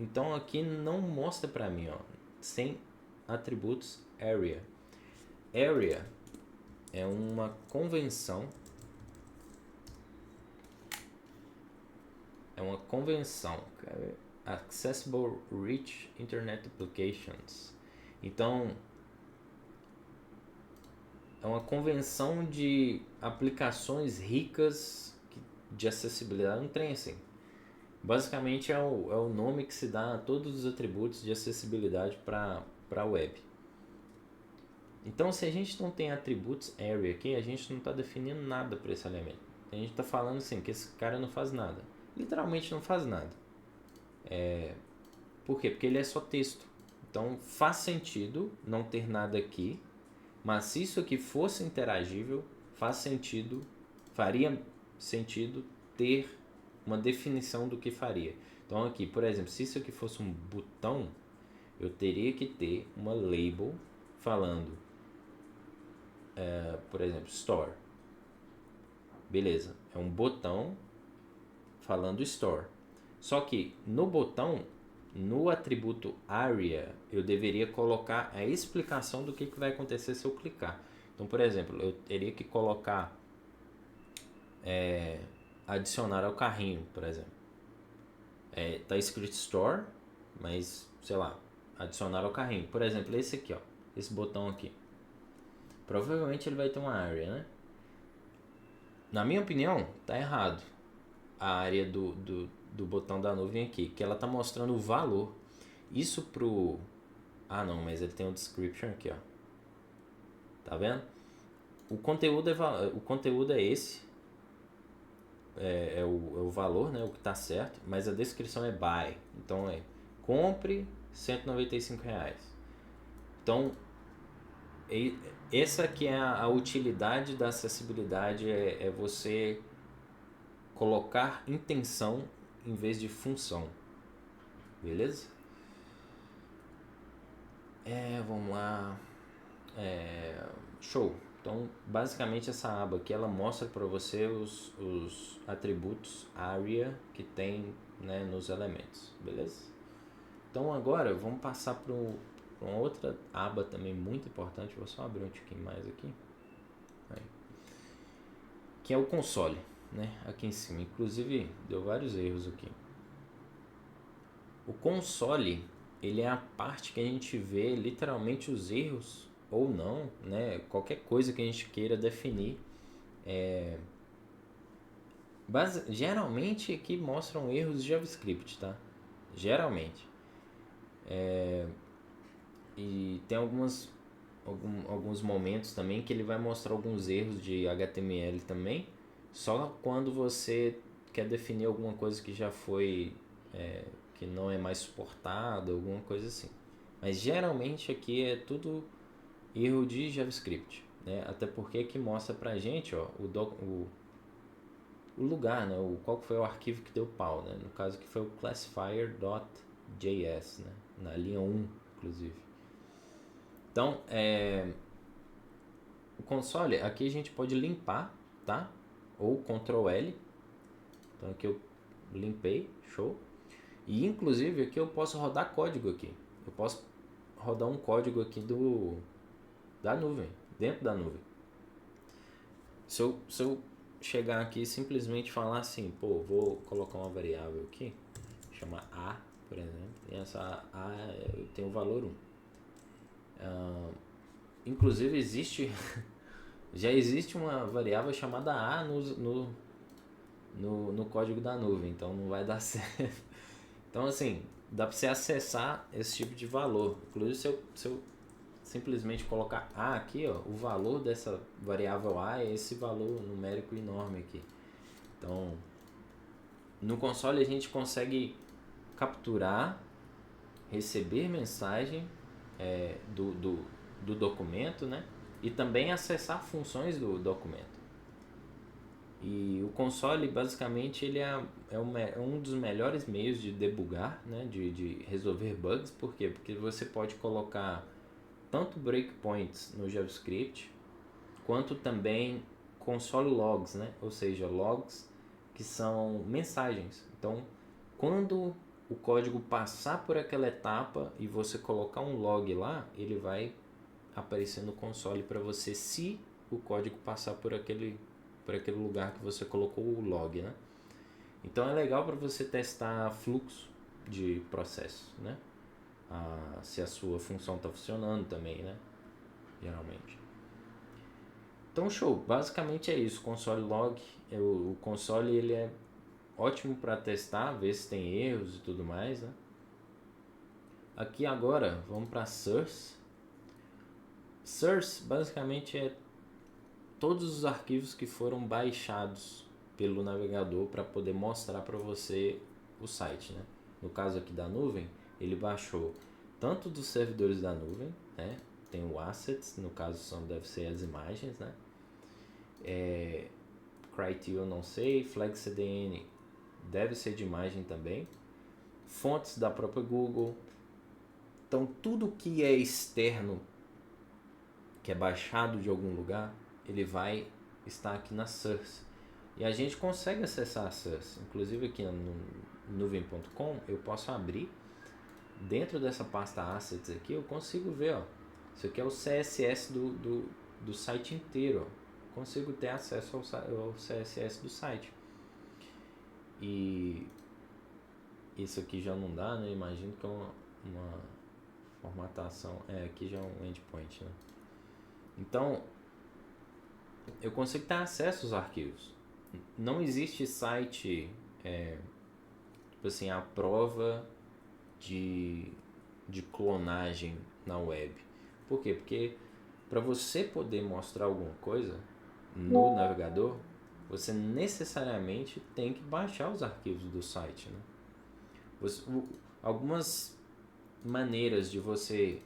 Então aqui não mostra para mim, ó, sem atributos area. Area é uma convenção, Accessible Rich Internet Applications. Então é uma convenção de aplicações ricas de acessibilidade, um trem assim. Basicamente é o nome que se dá a todos os atributos de acessibilidade para a web. Então, se a gente não tem atributos area aqui, a gente não está definindo nada para esse elemento. A gente está falando assim, que esse cara não faz nada. Literalmente não faz nada. Por quê? Porque ele é só texto. Então, faz sentido não ter nada aqui, mas se isso aqui fosse interagível, faria sentido ter uma definição do que faria. Então aqui, por exemplo, se isso aqui fosse um botão, eu teria que ter uma label falando, por exemplo, Store. Beleza, é um botão falando Store. Só que no botão, no atributo Area, eu deveria colocar a explicação do que vai acontecer se eu clicar. Então, por exemplo, eu teria que colocar adicionar ao carrinho, por exemplo. Tá escrito Store, mas, sei lá, adicionar ao carrinho. Por exemplo, esse aqui, ó, esse botão aqui. Provavelmente ele vai ter uma área, né? Na minha opinião, tá errado a área do botão da nuvem aqui, que ela tá mostrando o valor. Isso pro... Ah, não, mas ele tem um description aqui, ó. Tá vendo? O conteúdo é esse. É o valor, né, o que está certo, mas a descrição é buy. Então compre R$195. Então, essa que é a utilidade da acessibilidade, é você colocar intenção em vez de função, beleza? Vamos lá. Show. Então, basicamente essa aba aqui, ela mostra para você os atributos ARIA que tem, né, nos elementos, beleza? Então agora vamos passar para uma outra aba também muito importante. Vou só abrir um tiquinho mais aqui. Aí. Que é o console, né? Aqui em cima. Inclusive deu vários erros aqui. O console, ele é a parte que a gente vê literalmente os erros ou não, né? Qualquer coisa que a gente queira definir. Geralmente aqui mostram erros de JavaScript, tá? Geralmente. E tem alguns momentos também que ele vai mostrar alguns erros de HTML também, só quando você quer definir alguma coisa que já foi, que não é mais suportado, alguma coisa assim. Mas geralmente aqui é tudo erro de JavaScript, né? Até porque aqui mostra pra gente, ó, o lugar, né? Qual foi o arquivo que deu pau, né? No caso que foi o classifier.js, né? Na linha 1, inclusive. Então, o console, aqui a gente pode limpar, tá? Ou Ctrl L. Então aqui eu limpei, show. E inclusive aqui eu posso rodar código aqui. Eu posso rodar um código aqui da nuvem, dentro da nuvem. Se eu chegar aqui e simplesmente falar assim, pô, vou colocar uma variável aqui, chamar A, por exemplo, e essa A tem o valor 1. Inclusive já existe uma variável chamada A no código da nuvem, então não vai dar certo. Então assim, dá para você acessar esse tipo de valor. Inclusive se eu simplesmente colocar A aqui, ó, o valor dessa variável A é esse valor numérico enorme aqui. Então, no console a gente consegue capturar, receber mensagem do documento, né? E também acessar funções do documento. E o console, basicamente, ele é um dos melhores meios de debugar, né? De resolver bugs. Por quê? Porque você pode colocar tanto breakpoints no JavaScript, quanto também console logs, né? Ou seja, logs que são mensagens. Então, quando o código passar por aquela etapa e você colocar um log lá, ele vai aparecer no console para você se o código passar por aquele lugar que você colocou o log, né? Então é legal para você testar fluxo de processo, né? Se a sua função está funcionando também, né? Geralmente. Então show, basicamente é isso. Console log, o console ele é ótimo para testar, ver se tem erros e tudo mais, né? Aqui agora vamos para source. Source basicamente é todos os arquivos que foram baixados pelo navegador para poder mostrar para você o site, né? No caso aqui da nuvem, ele baixou tanto dos servidores da nuvem, né? Tem o assets, no caso deve ser as imagens, né? Cryt eu não sei, FlagCDN deve ser de imagem também, fontes da própria Google. Então tudo que é externo, que é baixado de algum lugar, ele vai estar aqui na source. E a gente consegue acessar a source. Inclusive aqui no nuvem.com eu posso abrir. Dentro dessa pasta assets aqui eu consigo ver, ó, isso aqui é o CSS do site inteiro, ó. Consigo ter acesso ao CSS do site. E isso aqui já não dá, né? Imagino que é uma formatação. Aqui já é um endpoint, né? Então eu consigo ter acesso aos arquivos. Não existe site tipo assim, à prova de clonagem na web. Por quê? Porque para você poder mostrar alguma coisa no navegador, você necessariamente tem que baixar os arquivos do site, né? Algumas maneiras de você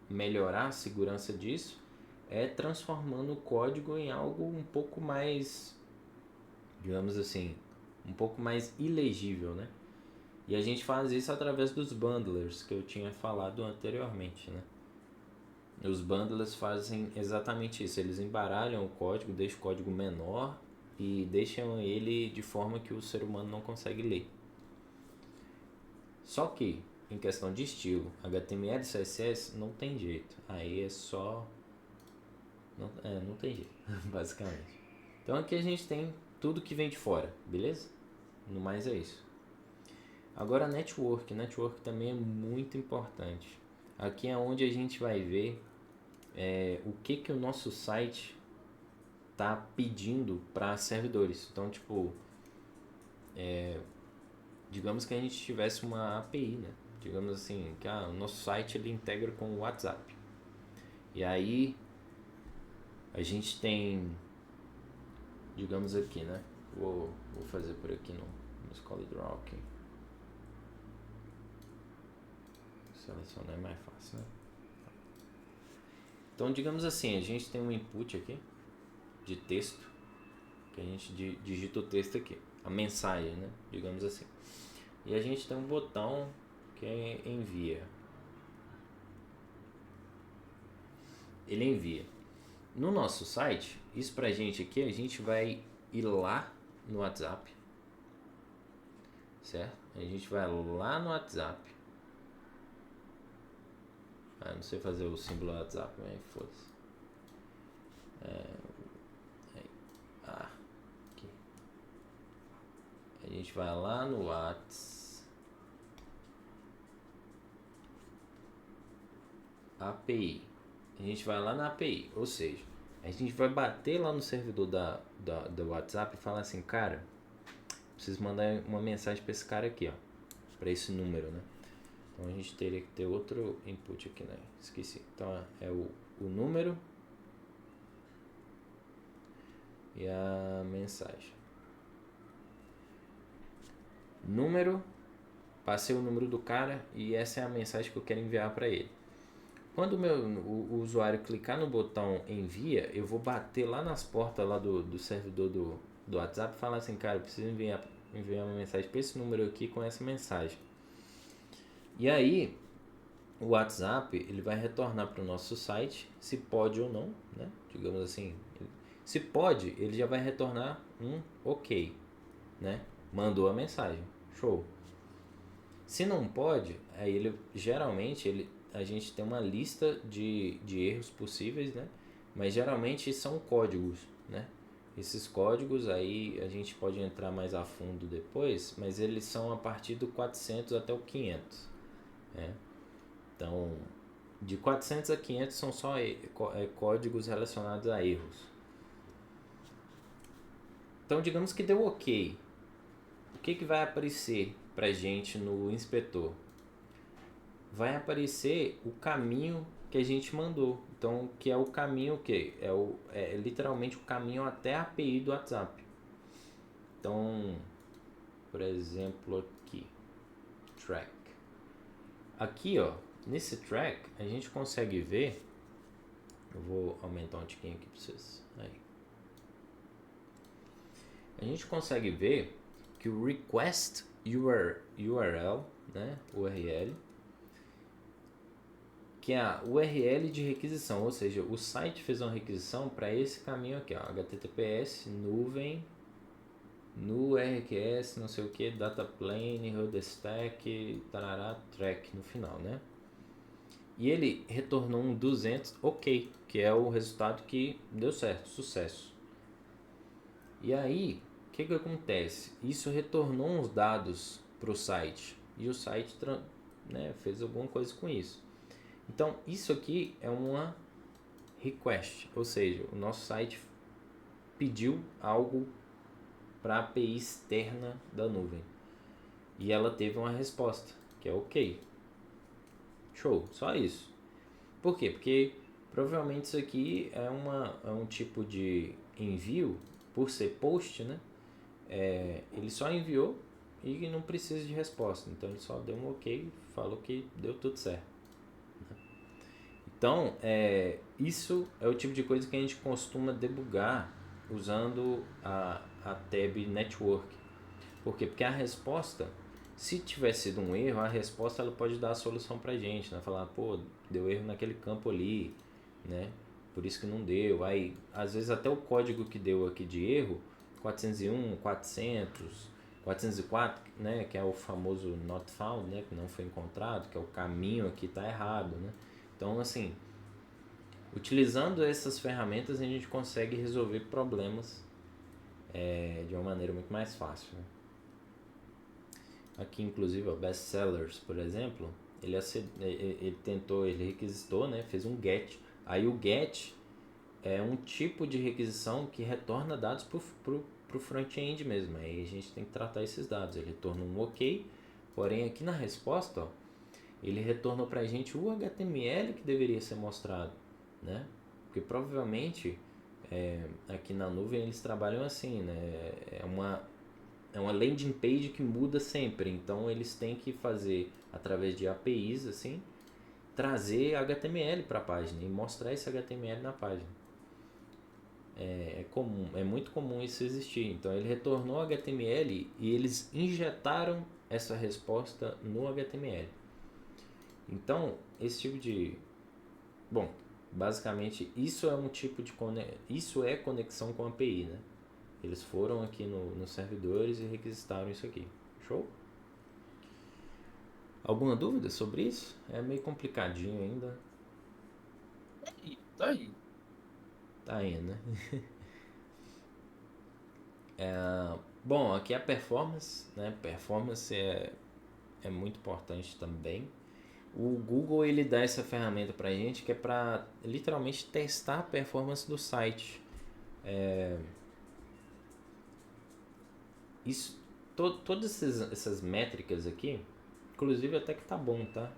melhorar a segurança disso é transformando o código em algo um pouco mais, digamos assim, um pouco mais ilegível, né? E a gente faz isso através dos bundlers que eu tinha falado anteriormente, né? Os bundlers fazem exatamente isso, eles embaralham o código, deixam o código menor e deixam ele de forma que o ser humano não consegue ler. Só que, em questão de estilo, HTML e CSS não tem jeito, aí é só... não tem jeito, basicamente. Então aqui a gente tem tudo que vem de fora, beleza? No mais é isso. Agora network também é muito importante. Aqui é onde a gente vai ver o que o nosso site está pedindo para servidores. Então, tipo, digamos que a gente tivesse uma API, né? Digamos assim, que o nosso site ele integra com o WhatsApp. E aí a gente tem, digamos aqui, né? Vou fazer por aqui no SolidRaw aqui. Selecionar é mais fácil, né? Então, digamos assim, a gente tem um input aqui de texto, que a gente digita o texto aqui, a mensagem, né? Digamos assim. E a gente tem um botão que envia. Ele envia. No nosso site, isso pra gente aqui, a gente vai ir lá no WhatsApp, certo? A gente vai lá no WhatsApp. Não sei fazer o símbolo do WhatsApp, mas foda-se. Aqui. A gente vai lá no WhatsApp. API. A gente vai lá na API, ou seja, a gente vai bater lá no servidor do WhatsApp e falar assim, cara, preciso mandar uma mensagem para esse cara aqui, ó, para esse número, né? Então a gente teria que ter outro input aqui, né? Esqueci. Então é o número e a mensagem. Número, passei o número do cara e essa é a mensagem que eu quero enviar para ele. Quando o usuário clicar no botão envia, eu vou bater lá nas portas lá do servidor do WhatsApp e falar assim, cara, eu preciso enviar uma mensagem para esse número aqui com essa mensagem. E aí, o WhatsApp ele vai retornar para o nosso site, se pode ou não, né? Digamos assim, se pode, ele já vai retornar um ok, né? Mandou a mensagem, show. Se não pode, aí ele geralmente a gente tem uma lista de erros possíveis, né? Mas geralmente são códigos, né? Esses códigos aí a gente pode entrar mais a fundo depois, mas eles são a partir do 400 até o 500, né? Então, de 400 a 500 são só códigos relacionados a erros. Então, digamos que deu ok. O que vai aparecer pra gente no inspetor? Vai aparecer o caminho que a gente mandou. Então, que é o caminho que é literalmente o caminho até a API do WhatsApp. Então, por exemplo, aqui, track. Aqui, ó, nesse track a gente consegue ver. Eu vou aumentar um tiquinho aqui para vocês. Aí. A gente consegue ver que o request URL, né, URL, que é a URL de requisição, ou seja, o site fez uma requisição para esse caminho aqui, ó, HTTPS, nuvem, no RQS, não sei o que, data plane, root stack, tarará, track no final, né? E ele retornou um 200 ok, que é o resultado que deu certo, sucesso. E aí, o que acontece? Isso retornou uns dados para o site e o site fez alguma coisa com isso. Então, isso aqui é uma request, ou seja, o nosso site pediu algo para a API externa da nuvem e ela teve uma resposta, que é ok. Show, só isso. Por quê? Porque provavelmente isso aqui é um tipo de envio, por ser post, né? Ele só enviou e não precisa de resposta, então ele só deu um ok, falou que deu tudo certo. Então, isso é o tipo de coisa que a gente costuma debugar usando a tab Network. Por quê? Porque a resposta, se tiver sido um erro, a resposta ela pode dar a solução pra gente, né? Falar, pô, deu erro naquele campo ali, né? Por isso que não deu. Aí, às vezes até o código que deu aqui de erro, 401, 400, 404, né? Que é o famoso not found, né? Que não foi encontrado, que é o caminho aqui tá errado, né? Então, assim, utilizando essas ferramentas a gente consegue resolver problemas de uma maneira muito mais fácil, né? Aqui, inclusive, o Best Sellers, por exemplo, ele tentou, ele requisitou, né? Fez um GET. Aí o GET é um tipo de requisição que retorna dados pro front-end mesmo. Aí a gente tem que tratar esses dados. Ele retornou um OK, porém aqui na resposta, ó, ele retornou pra gente o HTML que deveria ser mostrado, né? Porque provavelmente aqui na nuvem eles trabalham assim, né? É uma landing page que muda sempre, então eles têm que fazer através de APIs assim, trazer HTML para a página e mostrar esse HTML na página. É muito comum isso existir. Então ele retornou HTML e eles injetaram essa resposta no HTML. Então, esse tipo de... Bom, basicamente isso é um tipo de isso é conexão com API, né? Eles foram aqui nos servidores e requisitaram isso aqui. Show? Alguma dúvida sobre isso? É meio complicadinho ainda. Tá aí. Tá indo, né? Bom, aqui é a performance, né? Performance é muito importante também. O Google ele dá essa ferramenta pra gente que é para literalmente testar a performance do site. Isso, todas essas métricas aqui, inclusive até que tá bom, tá?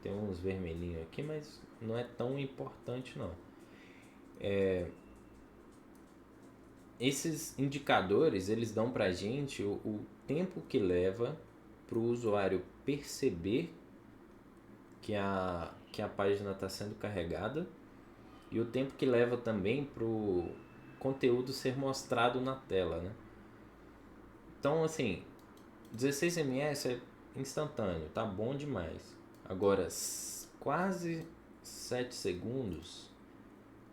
Tem uns vermelhinhos aqui, mas não é tão importante não. Esses indicadores, eles dão pra gente o tempo que leva pro usuário perceber que a página está sendo carregada e o tempo que leva também pro conteúdo ser mostrado na tela, né? Então, assim, 16 ms é instantâneo, tá bom demais. Agora, quase 7 segundos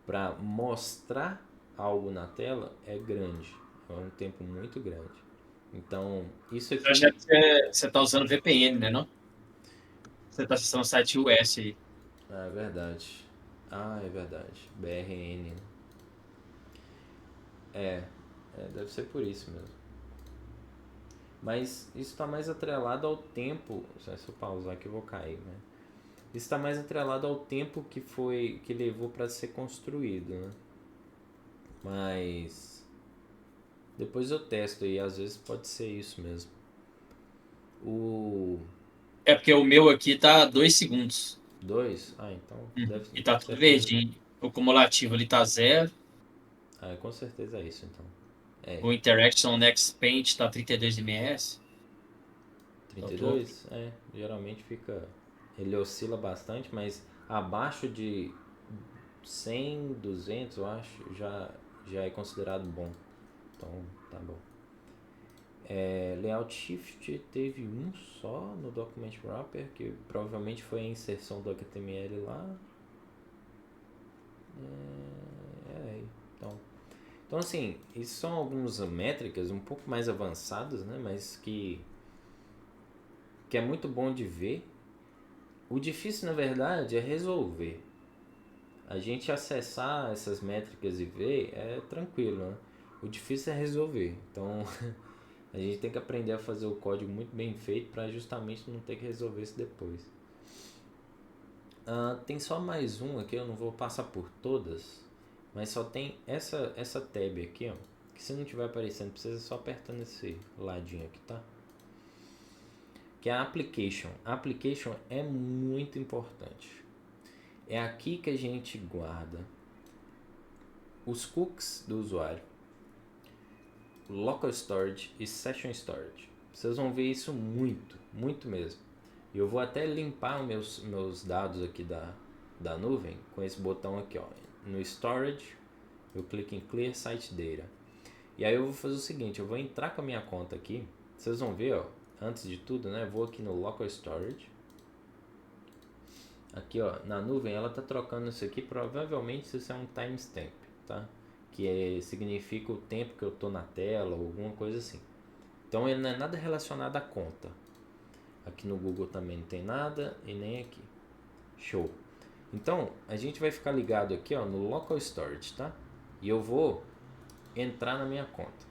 para mostrar algo na tela é grande. É um tempo muito grande. Então, isso aqui... Eu acho que você tá usando VPN, né, não? Você tá acessando o site US aí. Ah, é verdade. É verdade. BRN. Né? Deve ser por isso mesmo. Mas isso está mais atrelado ao tempo. Se eu pausar aqui eu vou cair, né? Isso está mais atrelado ao tempo que levou para ser construído, né? Mas depois eu testo e às vezes pode ser isso mesmo. O É porque o meu aqui tá 2 segundos. 2? Então deve E com tá tudo certeza. verdinho. O cumulativo ali tá 0. Com certeza é isso então. O Interaction Next Paint tá 32 ms. 32? Geralmente fica. Ele oscila bastante, mas abaixo de 100, 200 eu acho já é considerado bom. Então tá bom. Layout Shift teve um só no Document Wrapper, que provavelmente foi a inserção do HTML lá. Então assim, isso são algumas métricas um pouco mais avançadas, né? Mas que é muito bom de ver. O difícil, na verdade, é resolver. A gente acessar essas métricas e ver é tranquilo, né? O difícil é resolver. Então, a gente tem que aprender a fazer o código muito bem feito para justamente não ter que resolver isso depois. Tem só mais um aqui, eu não vou passar por todas, mas só tem essa tab aqui, ó, que se não estiver aparecendo, precisa só apertar nesse ladinho aqui, tá? Que é a Application. A Application é muito importante. É aqui que a gente guarda os cookies do usuário, Local Storage e Session Storage. Vocês vão ver isso muito, muito mesmo. E eu vou até limpar os meus dados aqui da nuvem com esse botão aqui, ó, no Storage, eu clico em Clear Site Data. E aí eu vou fazer o seguinte, eu vou entrar com a minha conta aqui, vocês vão ver, ó, antes de tudo, né, eu vou aqui no Local Storage. Aqui, ó, na nuvem ela tá trocando isso aqui, provavelmente isso é um timestamp, tá? Significa o tempo que eu tô na tela ou alguma coisa assim. Então ele não é nada relacionado à conta. Aqui no Google também não tem nada e nem aqui. Show. Então a gente vai ficar ligado aqui, ó, no Local Storage, tá? E eu vou entrar na minha conta.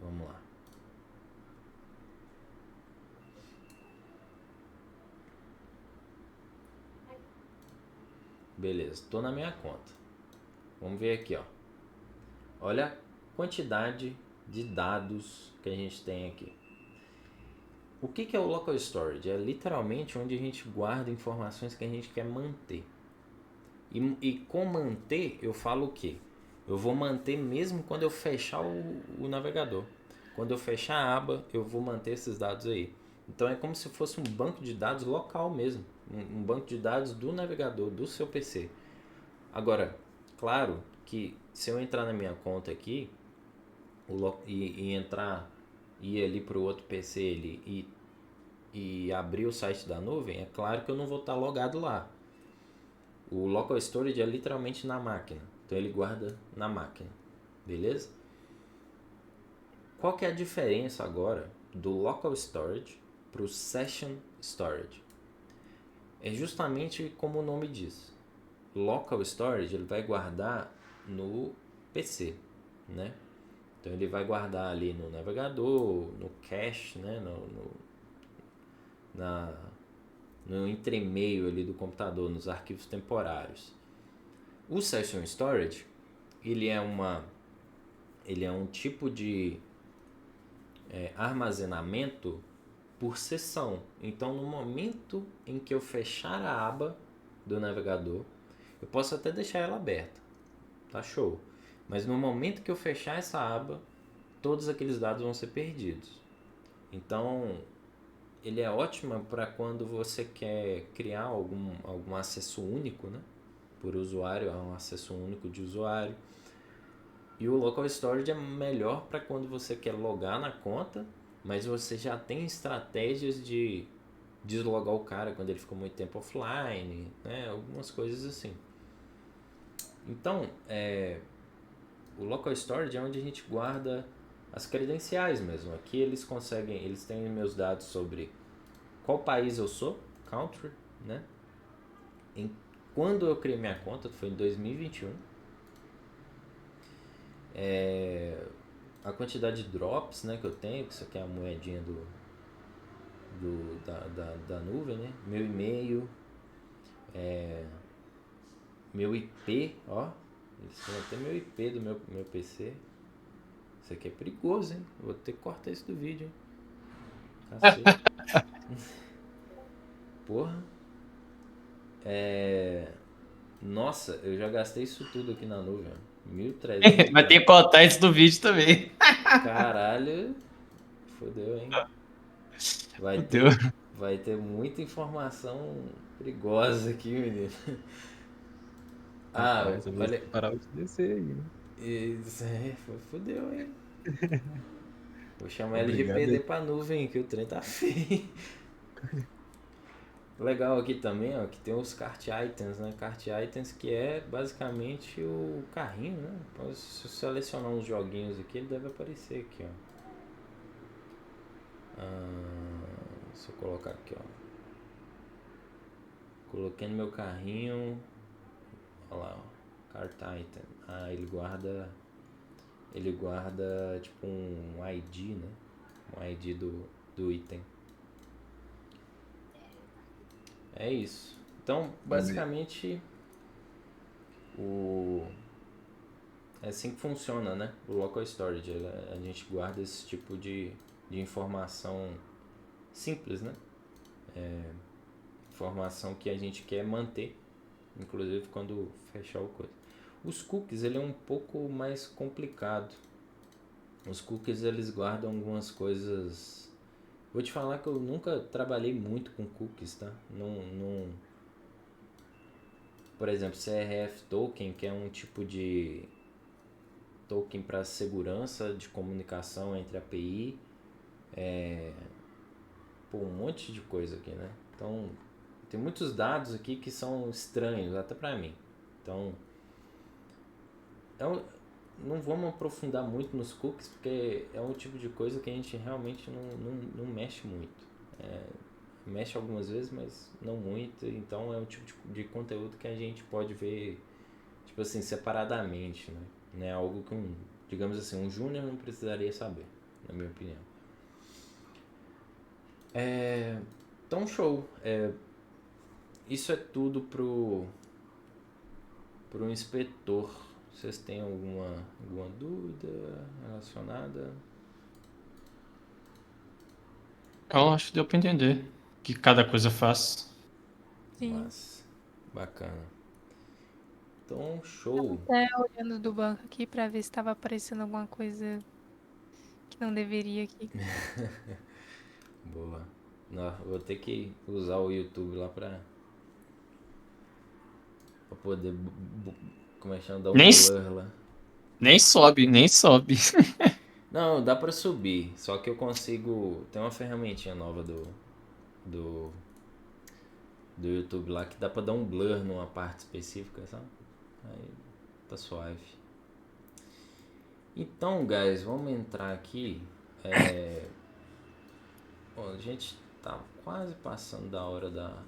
Vamos lá. Beleza, estou na minha conta. Vamos ver aqui, ó. Olha a quantidade de dados que a gente tem aqui. O que é o Local Storage? É literalmente onde a gente guarda informações que a gente quer manter. E com manter, eu falo o quê? Eu vou manter mesmo quando eu fechar o navegador. Quando eu fechar a aba, eu vou manter esses dados aí. Então é como se fosse um banco de dados local mesmo. Um banco de dados do navegador, do seu PC. Agora, claro que se eu entrar na minha conta aqui e ir ali para o outro PC e abrir o site da nuvem, é claro que eu não vou estar logado lá. O Local Storage é literalmente na máquina. Então ele guarda na máquina. Beleza? Qual que é a diferença agora do Local Storage para o Session Storage? É justamente como o nome diz. Local Storage ele vai guardar no PC, né? Então ele vai guardar ali no navegador, no cache, né? No entremeio ali do computador, nos arquivos temporários. O Session Storage ele é um tipo de armazenamento por sessão. Então no momento em que eu fechar a aba do navegador, eu posso até deixar ela aberta, tá show. Mas no momento que eu fechar essa aba, todos aqueles dados vão ser perdidos. Então ele é ótimo para quando você quer criar algum acesso único, né? Por usuário, é um acesso único de usuário. E o Local Storage é melhor para quando você quer logar na conta, mas você já tem estratégias de deslogar o cara quando ele ficou muito tempo offline, né? Algumas coisas assim. Então, o Local Storage é onde a gente guarda as credenciais mesmo. Aqui eles têm meus dados sobre qual país eu sou, country, né? Quando eu criei minha conta, foi em 2021. A quantidade de drops, né, que eu tenho, que isso aqui é a moedinha da nuvem, né? Meu e-mail, meu IP, ó. Eles têm até meu IP do meu PC. Isso aqui é perigoso, hein? Vou ter que cortar isso do vídeo, hein? Cacete. Porra. Nossa, eu já gastei isso tudo aqui na nuvem. 1.300. Vai ter que cortar isso do vídeo também. Caralho. Fodeu, hein? Fudeu. Vai ter muita informação perigosa aqui, menino. Rapaz, eu vou olha. parar de descer aí, né? Isso fodeu, hein? Vou chamar Obrigado LGPD aí. pra nuvem, que o trem tá feio. Legal aqui também, ó, que tem os cart items, né? Cart items que é basicamente o carrinho, né? Se eu selecionar uns joguinhos aqui, ele deve aparecer aqui, ó. Se eu colocar aqui, ó. Coloquei no meu carrinho. Olha lá, ó. Cart item. Ele guarda tipo um ID, né? Um ID do item. É isso. Então, basicamente, é assim que funciona, né? O Local Storage. A gente guarda esse tipo de informação simples, né? Informação que a gente quer manter, inclusive quando fechar o coisa. Os cookies, ele é um pouco mais complicado. Os cookies, eles guardam algumas coisas Vou te falar que eu nunca trabalhei muito com cookies, tá? Não... Por exemplo, CRF token, que é um tipo de token para segurança de comunicação entre API, pô, um monte de coisa aqui, né? Então, tem muitos dados aqui que são estranhos, até para mim. Então, não vamos aprofundar muito nos cookies, porque é um tipo de coisa que a gente realmente não mexe muito. Mexe algumas vezes, mas não muito. Então, é um tipo de conteúdo que a gente pode ver, tipo assim, separadamente, né? Não é algo que digamos assim, um júnior não precisaria saber, na minha opinião. Então, show. Isso é tudo pro inspetor. Vocês têm alguma dúvida relacionada? Eu acho que deu pra entender o que cada coisa faz. Sim. Mas, bacana. Então, show. Até olhando do banco aqui pra ver se tava aparecendo alguma coisa que não deveria aqui. Boa. Não, vou ter que usar o YouTube lá pra poder, como é que chama, dar o Nem, blur lá. nem sobe, nem sobe. Não, dá pra subir, só que eu consigo, tem uma ferramentinha nova do YouTube lá que dá pra dar um blur numa parte específica, sabe? Aí tá suave. Então, guys, vamos entrar aqui. Bom, a gente tá quase passando da hora da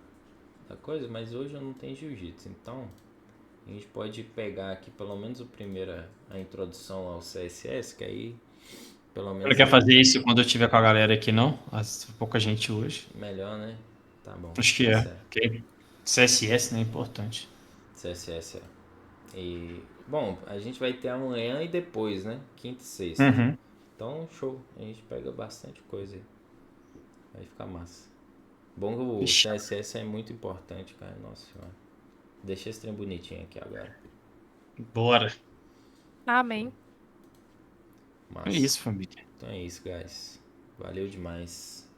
coisa, mas hoje eu não tenho jiu-jitsu, então a gente pode pegar aqui pelo menos a introdução ao CSS, que aí pelo Você não menos quer fazer isso quando eu estiver com a galera aqui, não? Pouca gente hoje. melhor, né? Tá bom. Acho que Tá é. certo. Porque CSS, né, é importante. CSS. E, bom, a gente vai ter amanhã e depois, né? Quinta e sexta. Uhum. Então, show. A gente pega bastante coisa aí. Vai ficar massa. Bom que o Ixi. CSS é muito importante, cara. Nossa senhora. Deixa esse trem bonitinho aqui agora. Bora. Amém. Massa. É isso, família. Então é isso, guys. Valeu demais.